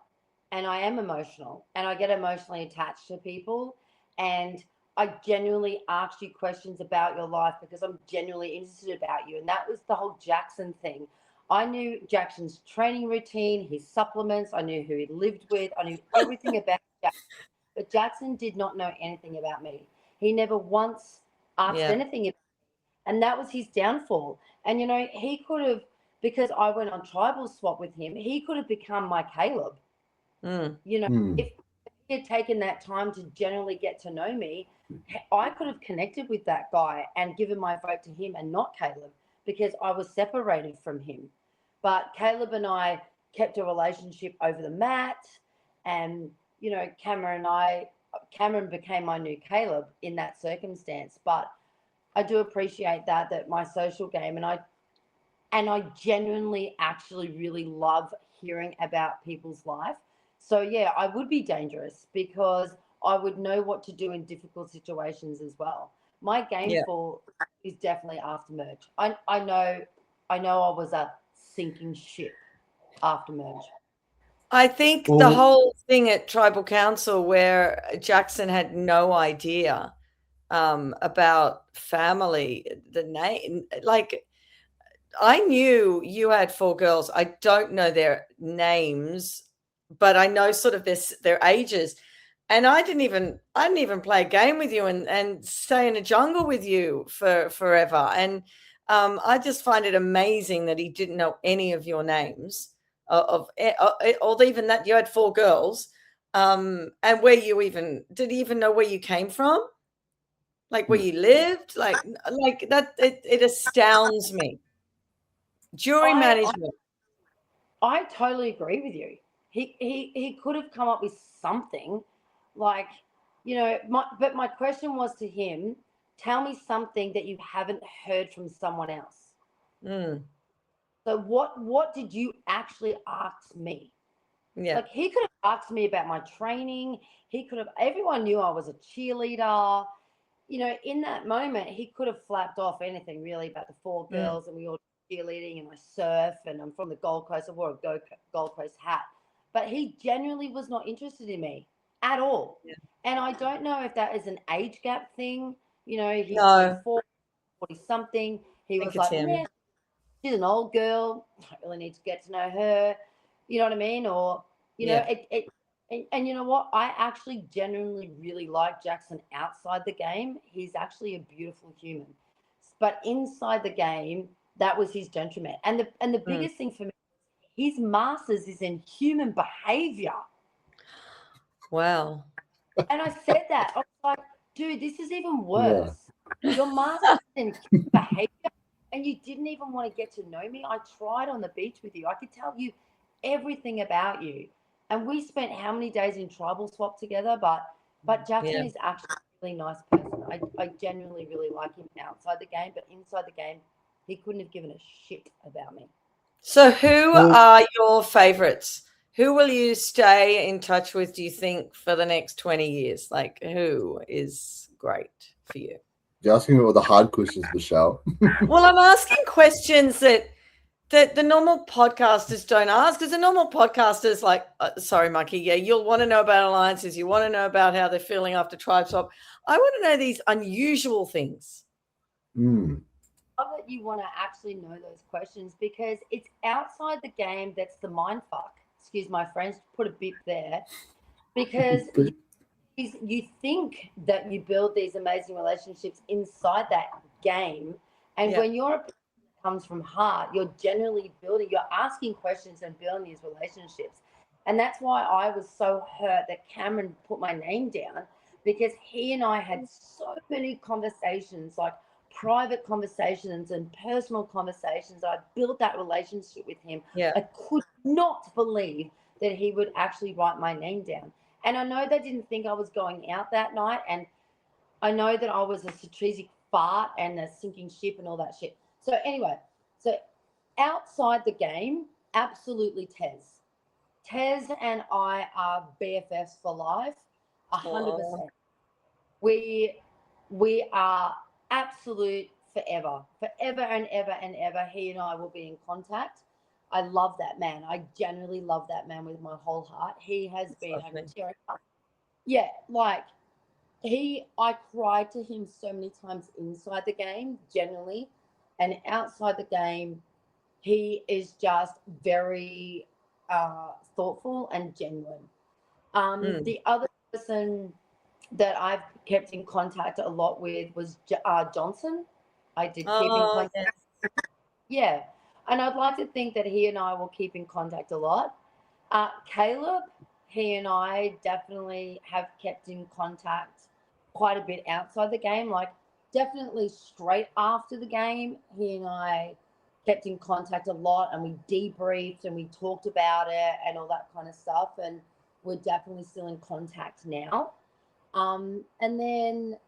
and I am emotional, and I get emotionally attached to people, and I genuinely ask you questions about your life because I'm genuinely interested about you. And that was the whole Jackson thing. I knew Jackson's training routine, his supplements. I knew who he lived with. I knew everything about Jackson. But Jackson did not know anything about me. He never once asked anything about me. And that was his downfall. And, he could have, because I went on tribal swap with him, he could have become my Caleb. If he had taken that time to genuinely get to know me, I could have connected with that guy and given my vote to him and not Caleb, because I was separated from him. But Caleb and I kept a relationship over the mat, and Cameron became my new Caleb in that circumstance. But I do appreciate that my social game, and I genuinely actually really love hearing about people's life. So yeah, I would be dangerous because I would know what to do in difficult situations as well. My game fall is definitely after merge. I know I was a sinking ship after merge. I think the whole thing at Tribal Council where Jackson had no idea about family, the name, like, I knew you had 4 girls. I don't know their names, but I know sort of their ages. And I didn't even play a game with you and stay in a jungle with you for forever. And I just find it amazing that he didn't know any of your names or even that you had 4 girls. And where you did he even know where you came from? Like where you lived? Like that, it astounds me. Jury management. I totally agree with you. He could have come up with something, like, but my question was to him, tell me something that you haven't heard from someone else. So what did you actually ask me? Yeah. Like, he could have asked me about my training. Everyone knew I was a cheerleader. In that moment, he could have flapped off anything really about the 4 girls and we all cheerleading, and I surf, and I'm from the Gold Coast. I wore a Gold Coast hat. But he genuinely was not interested in me at all. Yeah. And I don't know if that is an age gap thing. He's 40-something. He was like, yeah, she's an old girl. I don't really need to get to know her. You know what I mean? Or, and you know what? I actually genuinely really like Jackson outside the game. He's actually a beautiful human. But inside the game, that was his detriment. And the biggest thing for me, his master's is in human behavior. Wow. And I said that. I was like, dude, this is even worse. Your master's in human behavior, and you didn't even want to get to know me. I tried on the beach with you. I could tell you everything about you. And we spent how many days in tribal swap together? But Jackson is actually a really nice person. I genuinely really like him outside the game, but inside the game, he couldn't have given a shit about me. So who are your favorites? Who will you stay in touch with, do you think, for the next 20 years? Like, who is great for you? You're asking me all the hard questions, Michelle. Well, I'm asking questions that the normal podcasters don't ask, because the normal podcasters, like, sorry, Mucky, yeah, you'll want to know about alliances. You want to know about how they're feeling after tribe swap. I want to know these unusual things. I love that you want to actually know those questions, because it's outside the game that's the mind fuck. Excuse my friends, put a bip there. Because you think that you build these amazing relationships inside that game, and when you're a person that comes from heart, you're generally you're asking questions and building these relationships. And that's why I was so hurt that Cameron put my name down, because he and I had so many conversations, like private conversations and personal conversations. I built that relationship with him. I could not believe that he would actually write my name down. And I know they didn't think I was going out that night. And I know that I was a strategic fart and a sinking ship and all that shit. So anyway, so outside the game, absolutely Tez. Tez and I are BFFs for life, 100%. We are absolute forever and ever and ever. He and I will be in contact. I love that man. I genuinely love that man with my whole heart. He has been tearing up. Yeah, like I cried to him so many times inside the game, generally, and outside the game, he is just very thoughtful and genuine. The other person that I've kept in contact a lot with was Johnson. I did keep in contact. Yeah. And I'd like to think that he and I will keep in contact a lot. Caleb, he and I definitely have kept in contact quite a bit outside the game. Like, definitely straight after the game, he and I kept in contact a lot, and we debriefed and we talked about it and all that kind of stuff. And we're definitely still in contact now. And then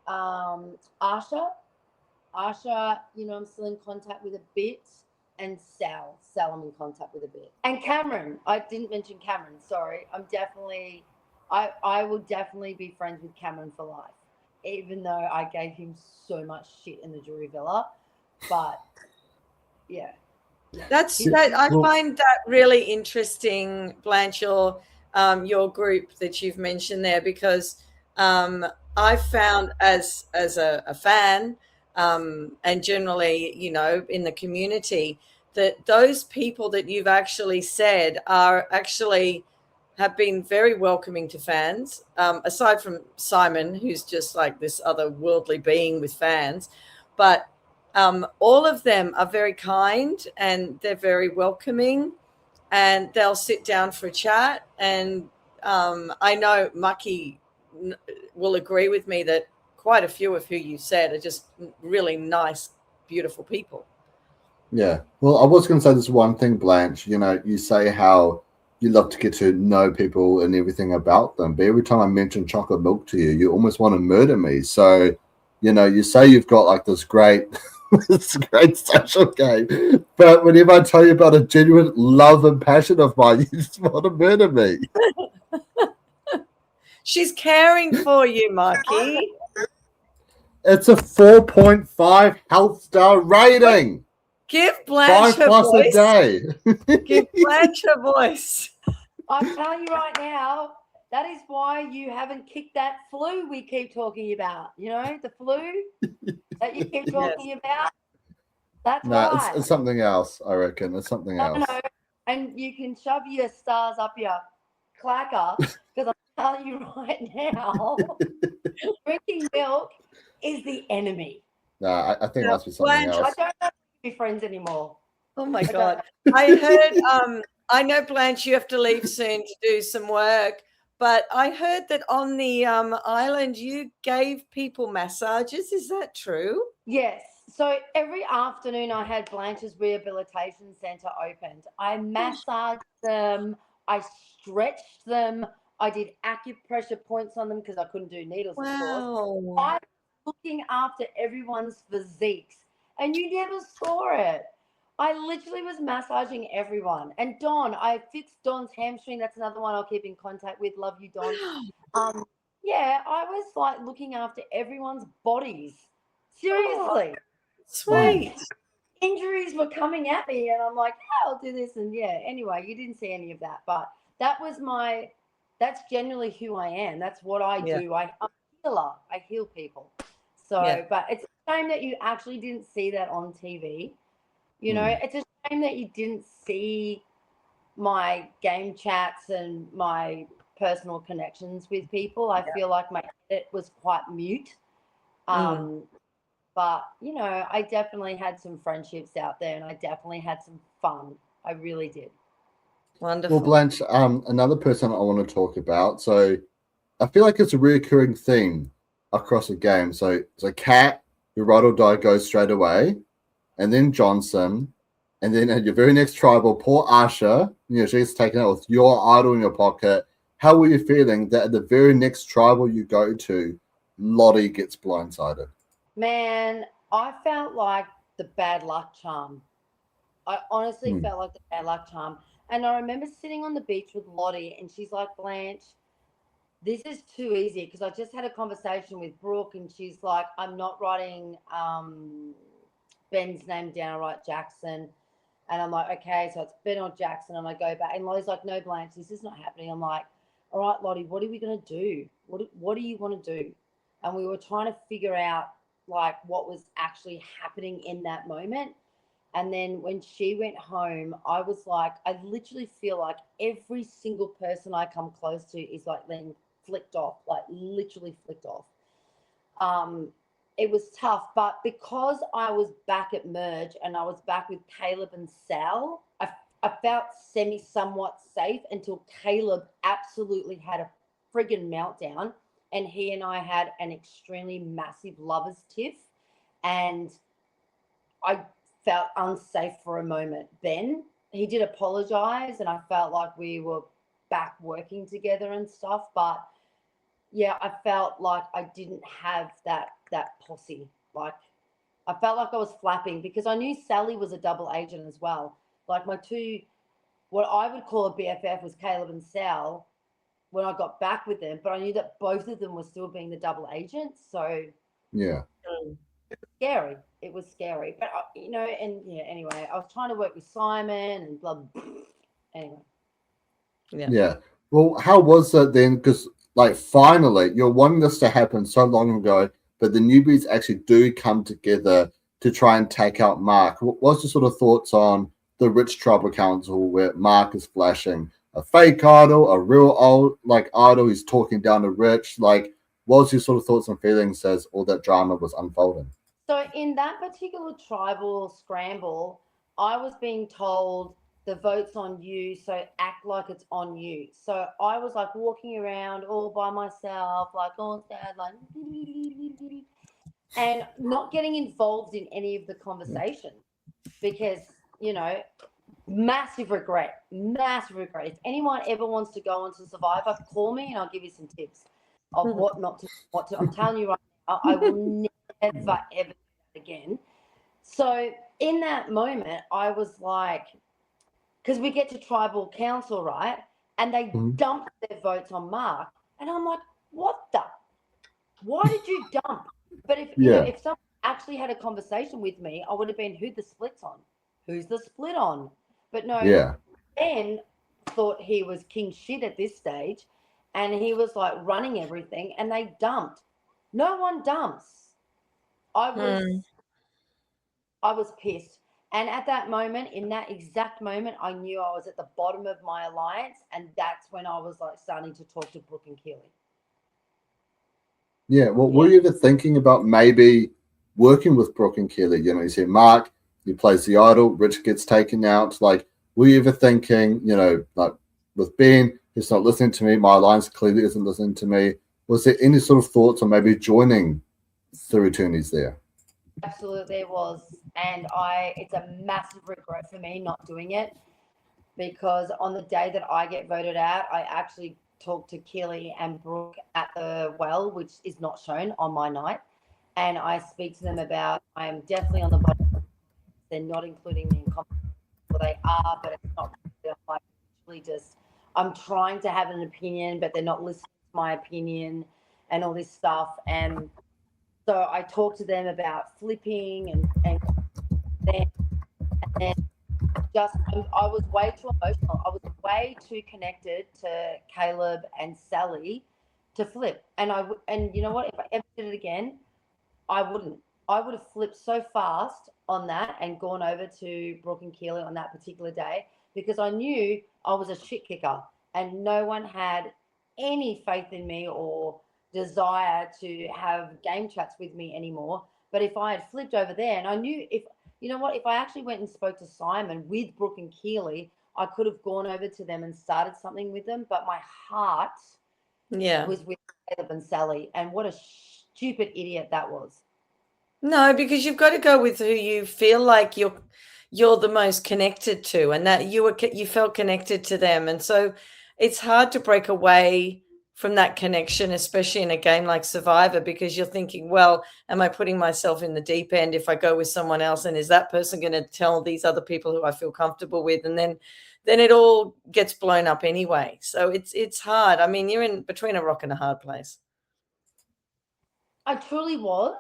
Asha, I'm still in contact with a bit. And Sal, I'm in contact with a bit. And Cameron, I didn't mention Cameron, sorry. I will definitely be friends with Cameron for life, even though I gave him so much shit in the Drury Villa. But yeah. I find that really interesting, Blanche, your group that you've mentioned there, because I found as a fan, and generally, in the community, that those people that you've actually said have been very welcoming to fans, aside from Simon, who's just like this otherworldly being with fans. But all of them are very kind, and they're very welcoming, and they'll sit down for a chat. And I know Mucky will agree with me that quite a few of who you said are just really nice, beautiful people. Yeah. Well, I was going to say this one thing, Blanche. You say how you love to get to know people and everything about them, but every time I mention chocolate milk to you, you almost want to murder me. So, you say you've got like this great social game, but whenever I tell you about a genuine love and passion of mine, you just want to murder me. She's caring for you, Mucky. It's a 4.5 health star rating. Give Blanche 5+ her voice. a day. Give Blanche her voice. I'm telling you right now, that is why you haven't kicked that flu we keep talking about. The flu that you keep talking about. That's why. It's something else, I reckon. It's something else. No. And you can shove your stars up your clacker, because I'm telling you right now, drinking milk is the enemy. No, I think that's something else. I don't know if we be friends anymore. Oh my God. I heard, I know, Blanche, you have to leave soon to do some work, but I heard that on the island you gave people massages. Is that true? Yes. So every afternoon I had Blanche's Rehabilitation Centre opened. I massaged them, I stretched them, I did acupressure points on them because I couldn't do needles, of course. Wow. I was looking after everyone's physiques, and you never saw it. I literally was massaging everyone. And Don, I fixed Don's hamstring. That's another one I'll keep in contact with. Love you, Don. Yeah, I was like looking after everyone's bodies. Seriously. Sweet. Injuries were coming at me, and I'm like, yeah, I'll do this. And yeah, anyway, you didn't see any of that, but that's generally who I am. That's what I do. I'm a healer. I heal people. So, but it's a shame that you actually didn't see that on TV. You know, it's a shame that you didn't see my game chats and my personal connections with people. I feel like my edit was quite mute. But, you know, I definitely had some friendships out there, and I definitely had some fun. I really did. Wonderful. Well, Blanche, another person I want to talk about. So I feel like it's a recurring theme across the game. So Kat, your ride or die goes straight away, and then Johnson, and then at your very next tribal, poor Asha, she's taken out with your idol in your pocket. How were you feeling that at the very next tribal you go to, Lottie gets blindsided? Man, I felt like the bad luck charm. I honestly felt like the bad luck charm. And I remember sitting on the beach with Lottie, and she's like, Blanche, this is too easy, because I just had a conversation with Brooke, and she's like, I'm not writing Ben's name down, I write Jackson. And I'm like, okay, so it's Ben or Jackson. And I go back, and Lottie's like, no, Blanche, this is not happening. I'm like, all right, Lottie, what are we going to do? What do you want to do? And we were trying to figure out like what was actually happening in that moment. And then when she went home, I was like, I literally feel like every single person I come close to is like being flicked off, like literally flicked off. It was tough, but because I was back at Merge and I was back with Caleb and Sal, I felt somewhat safe until Caleb absolutely had a friggin' meltdown, and he and I had an extremely massive lovers tiff, and I felt unsafe for a moment. Ben, he did apologize, and I felt like we were back working together and stuff, but yeah, I felt like I didn't have that posse. Like, I felt like I was flapping, because I knew Sally was a double agent as well. Like, my two, what I would call a BFF was Caleb and Sal when I got back with them, but I knew that both of them were still being the double agents. So yeah, it was scary. It was scary, but you know, and yeah. Anyway, I was trying to work with Simon and blah. Anyway. Yeah. Well, how was that then? Because like finally, you're wanting this to happen so long ago, but the newbies actually do come together to try and take out Mark. What's your sort of thoughts on the Rich Tribal Council, where Mark is flashing a fake idol, a real old idol? He's talking down to Rich. Like, what's your sort of thoughts and feelings as all that drama was unfolding? So in that particular tribal scramble, I was being told the vote's on you, so act like it's on you. So I was like walking around all by myself, like all sad, like, and not getting involved in any of the conversation, because, you know, massive regret. If anyone ever wants to go on to Survivor, call me and I'll give you some tips of what to. I'm telling you right now, I will never, ever do that again. So in that moment, I was like, because we get to tribal council, right? And they dumped their votes on Mark. And I'm like, why did you dump? But if you know, if someone actually had a conversation with me, I would have been, who's the split's on? Who's the split on? But no, Ben thought he was king shit at this stage, and he was like running everything, and they dumped. No one dumps. I was pissed. And at that moment, in that exact moment, I knew I was at the bottom of my alliance, and that's when I was like starting to talk to Brooke and Keely. Yeah, well, were you ever thinking about maybe working with Brooke and Keely? You know, you said, Mark, he plays the idol, Rich gets taken out. Like, were you ever thinking, like with Ben, he's not listening to me, my alliance clearly isn't listening to me. Was there any sort of thoughts on maybe joining the returnees there? Absolutely, it was. And it's a massive regret for me not doing it, because on the day that I get voted out, I actually talked to Keely and Brooke at the well, which is not shown on my night. And I speak to them about, I am definitely on the bottom. They're not including me in comments. Well, they are, but it's not really, like, literally just, I'm trying to have an opinion, but they're not listening to my opinion and all this stuff. And so I talked to them about flipping then, and then just, I was way too emotional. I was way too connected to Caleb and Sally to flip. And you know what? If I ever did it again, I wouldn't. I would have flipped so fast on that and gone over to Brooke and Keely on that particular day, because I knew I was a shit kicker and no one had any faith in me or desire to have game chats with me anymore. But if I had flipped over there, and I knew, if you know what, if I actually went and spoke to Simon with Brooke and Keely, I could have gone over to them and started something with them. But my heart was with Caleb and Sally, and what a stupid idiot that was. No, because you've got to go with who you feel like you're the most connected to, and that you felt connected to them, and so it's hard to break away from that connection, especially in a game like Survivor, because you're thinking, well, am I putting myself in the deep end if I go with someone else, and is that person going to tell these other people who I feel comfortable with, and then it all gets blown up anyway. So it's hard. I mean, you're in between a rock and a hard place. I truly was,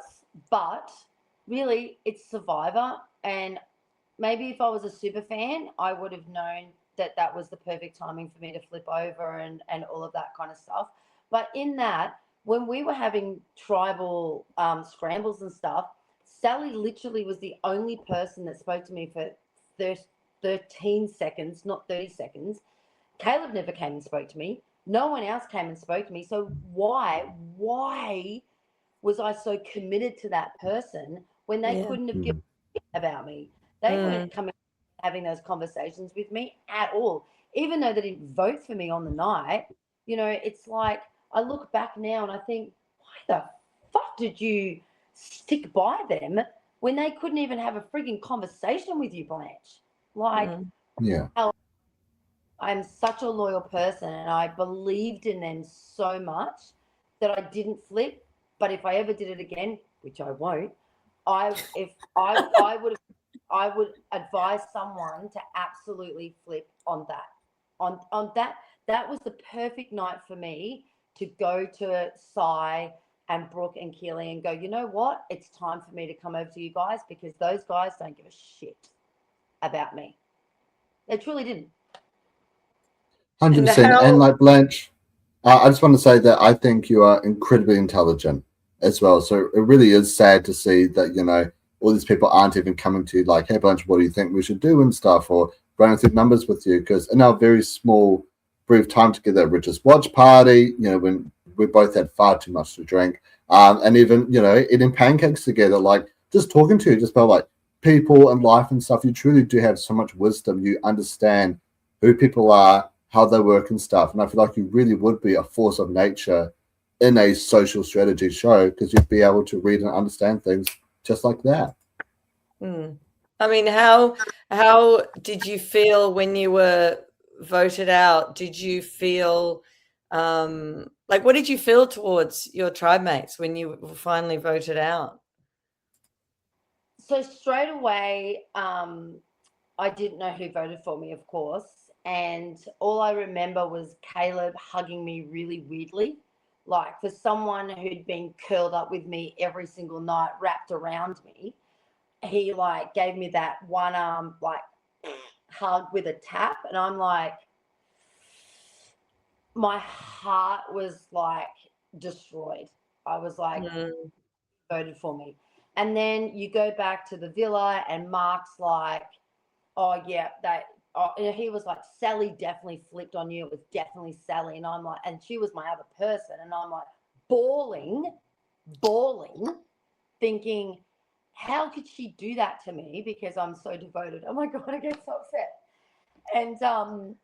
but really, it's Survivor. And maybe if I was a super fan, I would have known that that was the perfect timing for me to flip over and all of that kind of stuff. But in that, when we were having tribal scrambles and stuff, Sally literally was the only person that spoke to me for 13 seconds, not 30 seconds. Caleb never came and spoke to me. No one else came and spoke to me. So why was I so committed to that person when they couldn't have given a shit about me? They weren't coming having those conversations with me at all. Even though they didn't vote for me on the night, it's like I look back now and I think, why the fuck did you stick by them when they couldn't even have a frigging conversation with you, Blanche? Like, yeah. I'm such a loyal person and I believed in them so much that I didn't flip. But if I ever did it again, which I won't, I would advise someone to absolutely flip on that. On that, that was the perfect night for me to go to Cy and Brooke and Keely and go, you know what? It's time for me to come over to you guys, because those guys don't give a shit about me. They truly didn't. 100%. And like Blanche, I just want to say that I think you are incredibly intelligent as well. So it really is sad to see that, all these people aren't even coming to you like, hey, Blanche, what do you think we should do and stuff, or running through numbers with you. Because in our very small, brief time together at Richard's watch party, when we both had far too much to drink, and even, eating pancakes together, like just talking to you just about like people and life and stuff, you truly do have so much wisdom. You understand who people are, how they work and stuff. And I feel like you really would be a force of nature in a social strategy show, because you'd be able to read and understand things just like that. I mean, how did you feel when you were voted out? Did you feel like, what did you feel towards your tribe mates when you were finally voted out? So straight away, I didn't know who voted for me, of course. And all I remember was Caleb hugging me really weirdly. Like, for someone who'd been curled up with me every single night, wrapped around me, he like gave me that one arm like hug with a tap. And I'm like, my heart was like destroyed. I was like, voted for me. And then you go back to the villa and Mark's like, oh yeah, and he was like, Sally definitely flipped on you. It was definitely Sally. And I'm like, and she was my other person. And I'm like bawling, thinking, how could she do that to me because I'm so devoted? Oh my God, I get so upset. And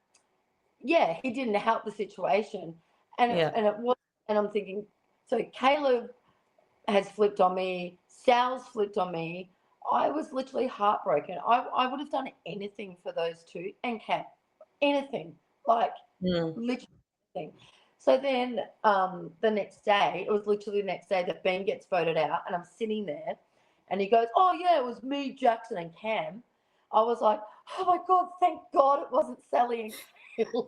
yeah, he didn't help the situation. And it was, and I'm thinking, so Caleb has flipped on me, Sal's flipped on me. I was literally heartbroken. I would have done anything for those two and Cam. Anything. Like literally anything. So then the next day, it was literally the next day that Ben gets voted out, and I'm sitting there and he goes, oh yeah, it was me, Jackson and Cam. I was like, oh my God, thank God it wasn't Sally and Caleb.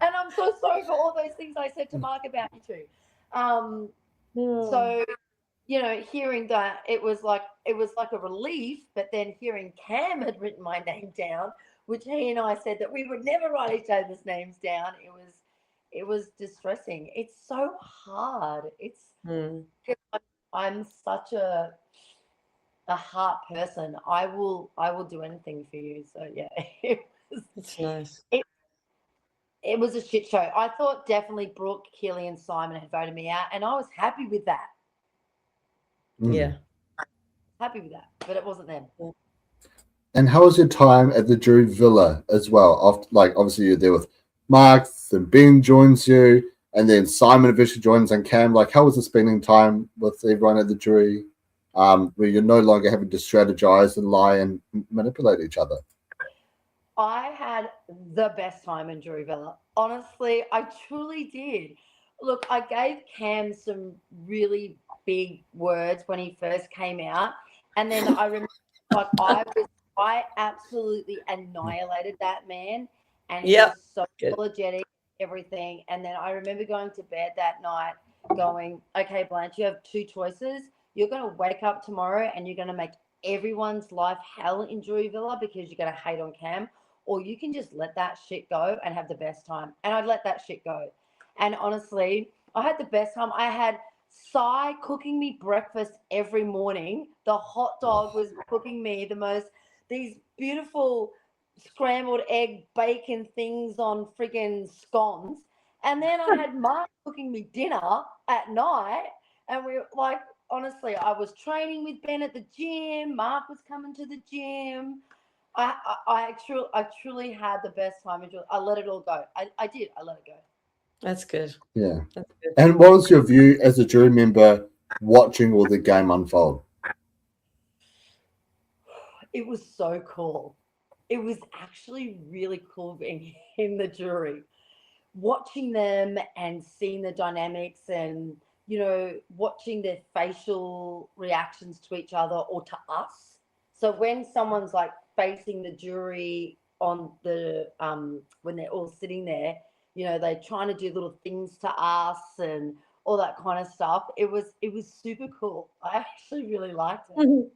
And I'm so sorry for all those things I said to Mark about you two. So, you know, hearing that, it was like a relief, but then hearing Cam had written my name down, which he and I said that we would never write each other's names down. It was distressing. It's so hard. I'm such a heart person. I will do anything for you. So yeah, it's nice. It was a shit show. I thought definitely Brooke, Keely, and Simon had voted me out, and I was happy with that. Yeah. Happy with that, but it wasn't them. And how was your time at the jury villa as well? After, like, obviously you're there with Mark, then Ben joins you, and then Simon eventually joins, and Cam. Like, how was the spending time with everyone at the jury, where you're no longer having to strategize and lie and manipulate each other? I had the best time in jury villa. Honestly, I truly did. Look, I gave Cam some really big words when he first came out, and then I remember, like, I absolutely annihilated that man, and he was so apologetic, everything. And then I remember going to bed that night going, okay, Blanche, you have two choices. You're going to wake up tomorrow and you're going to make everyone's life hell in jury villa because you're going to hate on Cam, or you can just let that shit go and have the best time. And I'd let that shit go. And honestly, I had the best time. I had Sai cooking me breakfast every morning. The hot dog was cooking me these beautiful scrambled egg bacon things on friggin' scones. And then I had Mark cooking me dinner at night. And we were like, honestly, I was training with Ben at the gym. Mark was coming to the gym. I truly had the best time. I let it all go. I did. I let it go. That's good. Yeah. That's good. And what was your view as a jury member watching all the game unfold? It was so cool. It was actually really cool being in the jury, watching them and seeing the dynamics and, you know, watching their facial reactions to each other or to us. So when someone's like facing the jury on the when they're all sitting there, you know, they're trying to do little things to us and all that kind of stuff. It was super cool. I actually really liked it.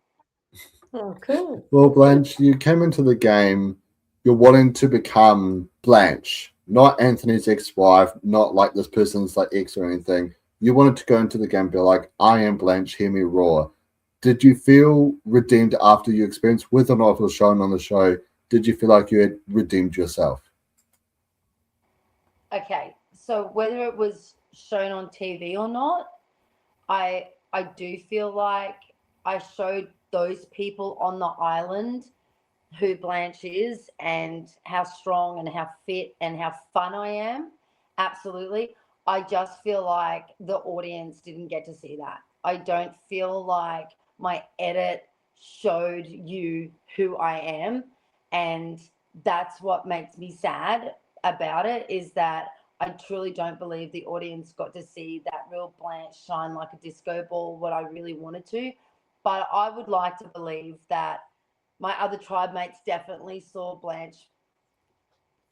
Oh, cool. Well, Blanche, you came into the game, you're wanting to become Blanche, not Anthony's ex-wife, not like this person's like ex or anything. You wanted to go into the game and be like, I am Blanche, hear me roar. Did you feel redeemed after your experience, whether or not it was shown on the show? Did you feel like you had redeemed yourself? Okay, so whether it was shown on TV or not, I do feel like I showed those people on the island who Blanche is and how strong and how fit and how fun I am. Absolutely. I just feel like the audience didn't get to see that. I don't feel like my edit showed you who I am. And that's what makes me sad about it, is that I truly don't believe the audience got to see that real Blanche shine like a disco ball, what I really wanted to. But I would like to believe that my other tribe mates definitely saw Blanche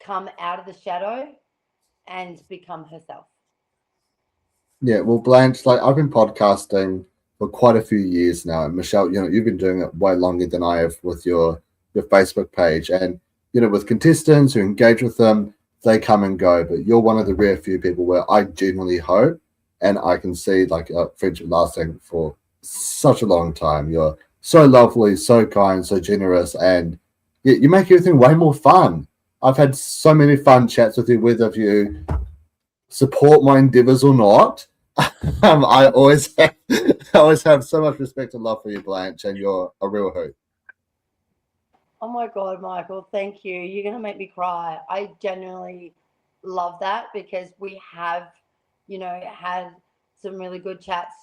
come out of the shadow and become herself. Yeah, well, Blanche, like, I've been podcasting for quite a few years now, and Michelle, you know, you've been doing it way longer than I have with your Facebook page, and you know, with contestants who engage with them, they come and go, but you're one of the rare few people where I genuinely hope, and I can see like a friendship lasting for such a long time. You're so lovely, so kind, so generous, and you make everything way more fun. I've had so many fun chats with you, whether you support my endeavors or not. I always have so much respect and love for you, Blanche, and you're a real hoot. Oh my God, Michael, thank you. You're going to make me cry. I genuinely love that because we have, had some really good chats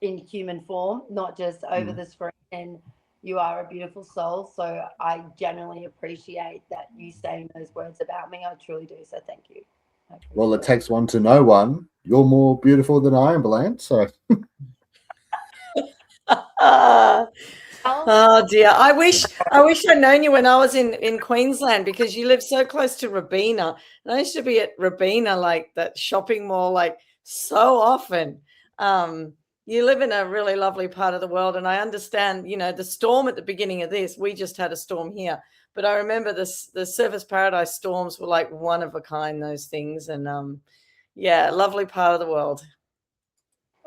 in human form, not just over the screen. And you are a beautiful soul. So I genuinely appreciate that you saying those words about me. I truly do. So thank you. Well, it takes one to know one. You're more beautiful than I am, Blanche. So. Oh dear! I wish I'd known you when I was in Queensland because you live so close to Robina, and I used to be at Robina, like that shopping mall, like so often. You live in a really lovely part of the world, and I understand. The storm at the beginning of this. We just had a storm here, but I remember the Surfers Paradise storms were like one of a kind. Those things, and yeah, lovely part of the world.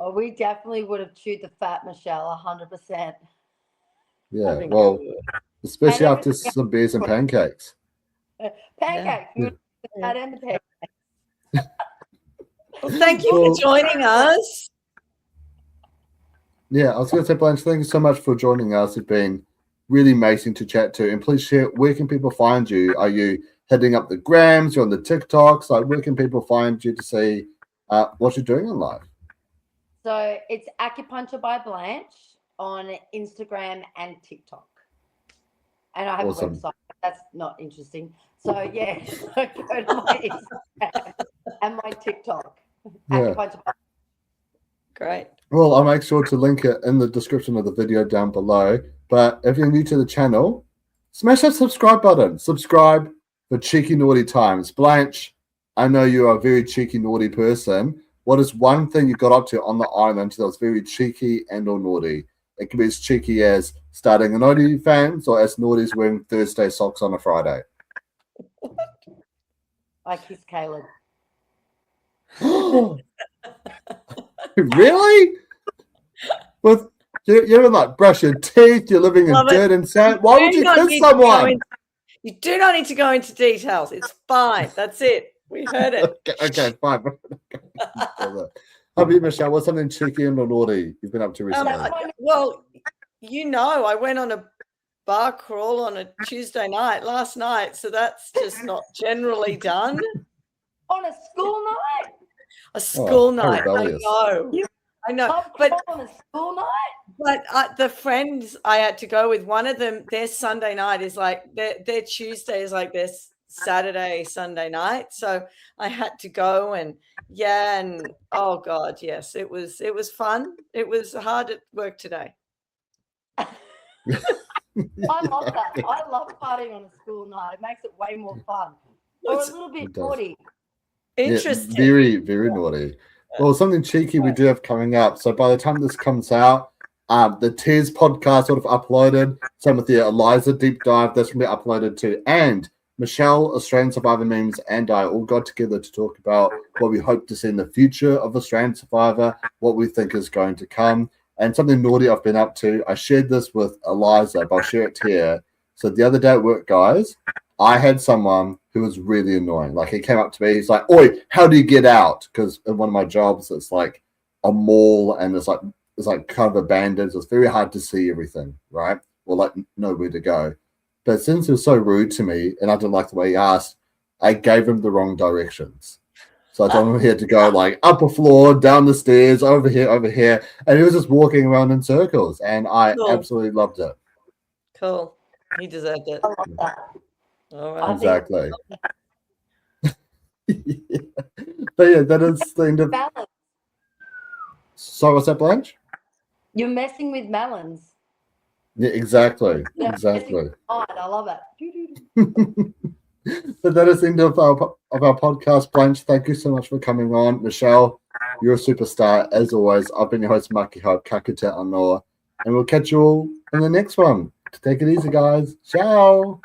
Oh, we definitely would have chewed the fat, Michelle, 100%. Yeah, well, especially after some beers and pancakes. Pancakes. Yeah. That and the pancakes. Well, thank you for joining us. Yeah, I was going to say, Blanche, thank you so much for joining us. It's been really amazing to chat to. And please share, where can people find you? Are you heading up the grams? You're on the TikToks? Like, where can people find you to see what you're doing in life? So it's Acupuncture by Blanche on Instagram and TikTok. And I have a website, but that's not interesting. So yeah, so go to my Instagram and my TikTok. Yeah. Great. Well, I'll make sure to link it in the description of the video down below. But if you're new to the channel, smash that subscribe button. Subscribe for cheeky, naughty times. Blanche, I know you're a very cheeky, naughty person. What is one thing you got up to on the island that was very cheeky and or naughty? It can be as cheeky as starting an OnlyFans or as naughty as wearing Thursday socks on a Friday. I kiss Caleb. Really? With you're like brush your teeth, you're living in dirt and sand. Why would you kiss someone? You do not need to go into details. It's fine. That's it. We heard it. Okay, fine. How about you, Michelle? What's something cheeky and naughty you've been up to recently? Well, I went on a bar crawl on a Tuesday night last night, so that's just not generally done. On a school night? A school night. I know. But on a school night? But the friends I had to go with, one of them, their Sunday night is like their Tuesday is like their Saturday, Sunday night. So I had to go and oh God, yes, it was fun. It was hard at work today. I love that. I love partying on a school night. It makes it way more fun. Or a little bit naughty. Interesting. Yeah, very, very naughty. Well, something cheeky we do have coming up. So by the time this comes out, the Tears podcast sort of uploaded. Same with the Eliza deep dive that's going to be uploaded too. And Michelle, Australian Survivor Memes, and I all got together to talk about what we hope to see in the future of Australian Survivor, what we think is going to come, and something naughty I've been up to. I shared this with Eliza, but I'll share it here. So the other day at work, guys, I had someone who was really annoying. Like, he came up to me, he's like, "Oi, how do you get out?" Because in one of my jobs, it's like a mall and it's like kind of abandoned. So it's very hard to see everything, right? Or like nowhere to go. But since he was so rude to me and I didn't like the way he asked, I gave him the wrong directions. So I told him he had to go like up a floor, down the stairs, over here. And he was just walking around in circles. And I absolutely loved it. Cool. He deserved it. I love that. All right. Exactly. Yeah. But yeah, that is the end of... So what's that, Blanche? You're messing with melons. Yeah, exactly. Exactly. I love it. But that is the end of our podcast. Blanche, thank you so much for coming on. Michelle, you're a superstar. As always, I've been your host, Mucky Hope, Kakita Anoa, and we'll catch you all in the next one. Take it easy, guys. Ciao.